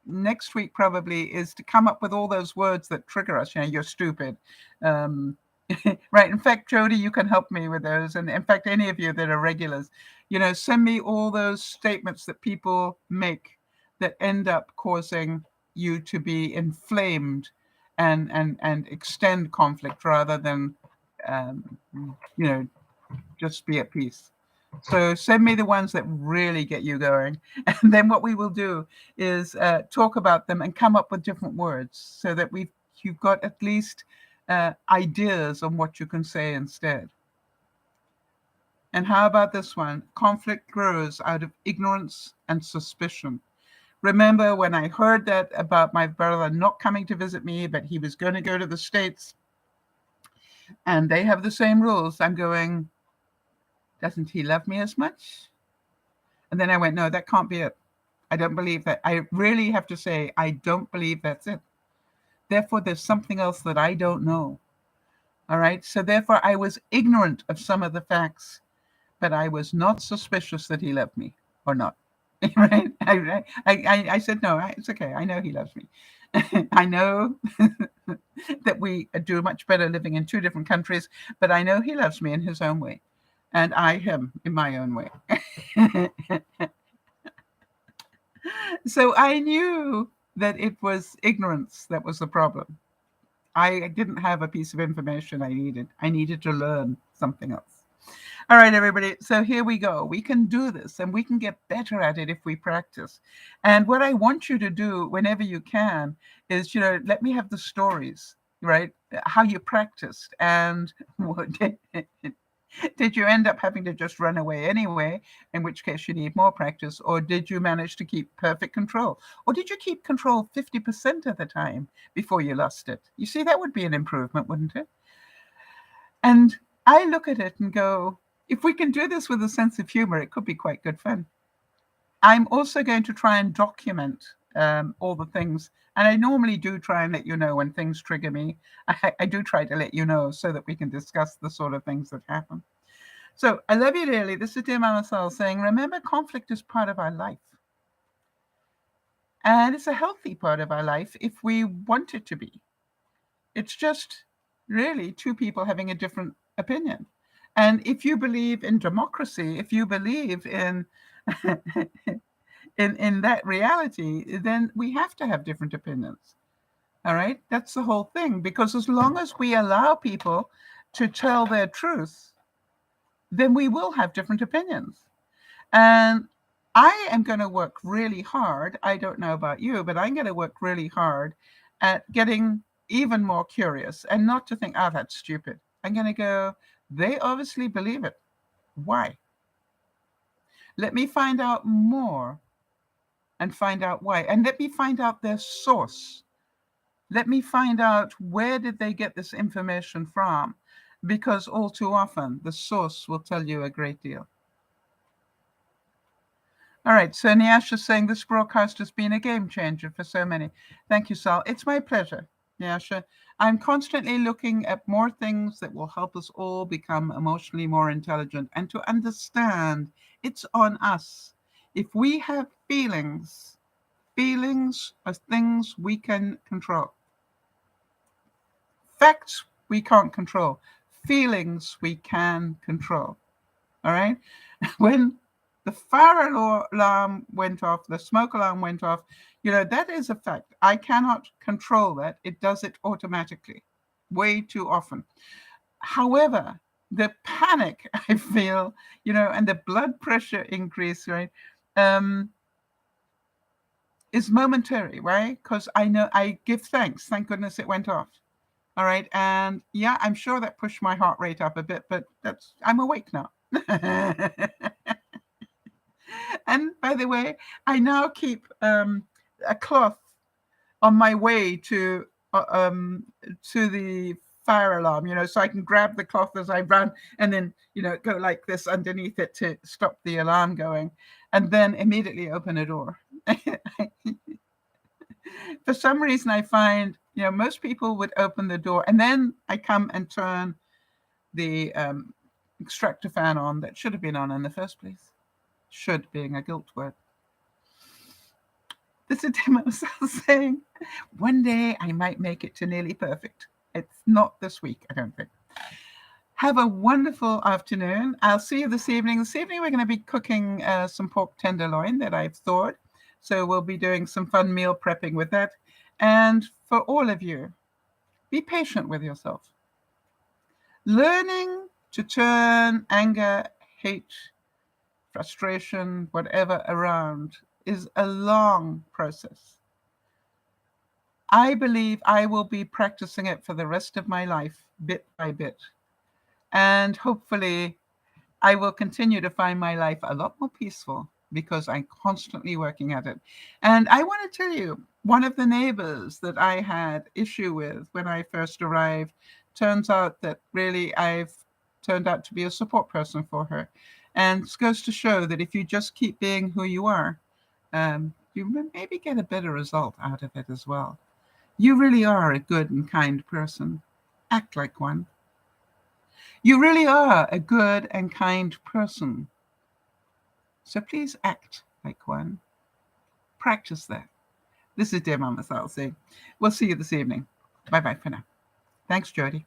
S1: next week probably is to come up with all those words that trigger us. You're stupid. Right. In fact, Jody, you can help me with those. And in fact, any of you that are regulars, send me all those statements that people make that end up causing you to be inflamed and extend conflict rather than, just be at peace. So send me the ones that really get you going. And then what we will do is talk about them and come up with different words so that you've got at least ideas on what you can say instead. And how about this one? Conflict grows out of ignorance and suspicion. Remember when I heard that about my brother not coming to visit me, but he was going to go to the States and they have the same rules. I'm going, doesn't he love me as much? And then I went, no, that can't be it. I don't believe that. I really have to say, I don't believe that's it. Therefore, there's something else that I don't know. All right. So therefore, I was ignorant of some of the facts, but I was not suspicious that he loved me or not. Right. I said, no, it's okay. I know he loves me. I know that we do much better living in two different countries, but I know he loves me in his own way. And I him in my own way. So I knew that it was ignorance that was the problem. I didn't have a piece of information I needed. I needed to learn something else. All right, everybody. So here we go. We can do this and we can get better at it if we practice. And what I want you to do whenever you can is, let me have the stories, right? How you practiced and what did you end up having to just run away anyway, in which case you need more practice, or did you manage to keep perfect control? Or did you keep control 50% of the time before you lost it? You see, that would be an improvement, wouldn't it? And I look at it and go, if we can do this with a sense of humor, it could be quite good fun. I'm also going to try and document all the things. And I normally do try and let you know when things trigger me. I do try to let you know so that we can discuss the sort of things that happen. So I love you dearly. This is DearMamaSal saying, remember, conflict is part of our life. And it's a healthy part of our life if we want it to be. It's just really two people having a different opinion. And if you believe in democracy, if you believe in in that reality, then we have to have different opinions. All right? That's the whole thing. Because as long as we allow people to tell their truth, then we will have different opinions. And I am going to work really hard. I don't know about you, but I'm going to work really hard at getting even more curious and not to think, oh, that's stupid. I'm going to go, they obviously believe it. Why? Let me find out more and find out why. And let me find out their source. Let me find out where did they get this information from? Because all too often, the source will tell you a great deal. All right, so Nyasha is saying this broadcast has been a game changer for so many. Thank you, Sal. It's my pleasure, Nyasha. I'm constantly looking at more things that will help us all become emotionally more intelligent and to understand it's on us. If we have feelings, feelings are things we can control. Facts we can't control. Feelings we can control. All right. When the fire alarm went off, the smoke alarm went off, that is a fact. I cannot control that. It does it automatically way too often. However, the panic I feel, and the blood pressure increase, right, is momentary, right? Because I know I give thanks. Thank goodness it went off. All right. And yeah, I'm sure that pushed my heart rate up a bit, but I'm awake now. And by the way, I now keep a cloth on my way to the fire alarm, so I can grab the cloth as I run and then, go like this underneath it to stop the alarm going, and then immediately open a door. For some reason, I find, most people would open the door and then I come and turn the extractor fan on that should have been on in the first place. Should being a guilt word. This is DearMamaSal saying, one day I might make it to nearly perfect. It's not this week, I don't think. Have a wonderful afternoon. I'll see you this evening. This evening we're going to be cooking some pork tenderloin that I've thawed. So we'll be doing some fun meal prepping with that. And for all of you, be patient with yourself. Learning to turn anger, hate, frustration, whatever around is a long process. I believe I will be practicing it for the rest of my life, bit by bit. And hopefully I will continue to find my life a lot more peaceful because I'm constantly working at it. And I want to tell you, one of the neighbors that I had issue with when I first arrived, turns out that really I've turned out to be a support person for her. And it goes to show that if you just keep being who you are, you maybe get a better result out of it as well. You really are a good and kind person. Act like one. You really are a good and kind person. So please act like one. Practice that. This is DearMamaSal saying, we'll see you this evening. Bye-bye for now. Thanks, Jody.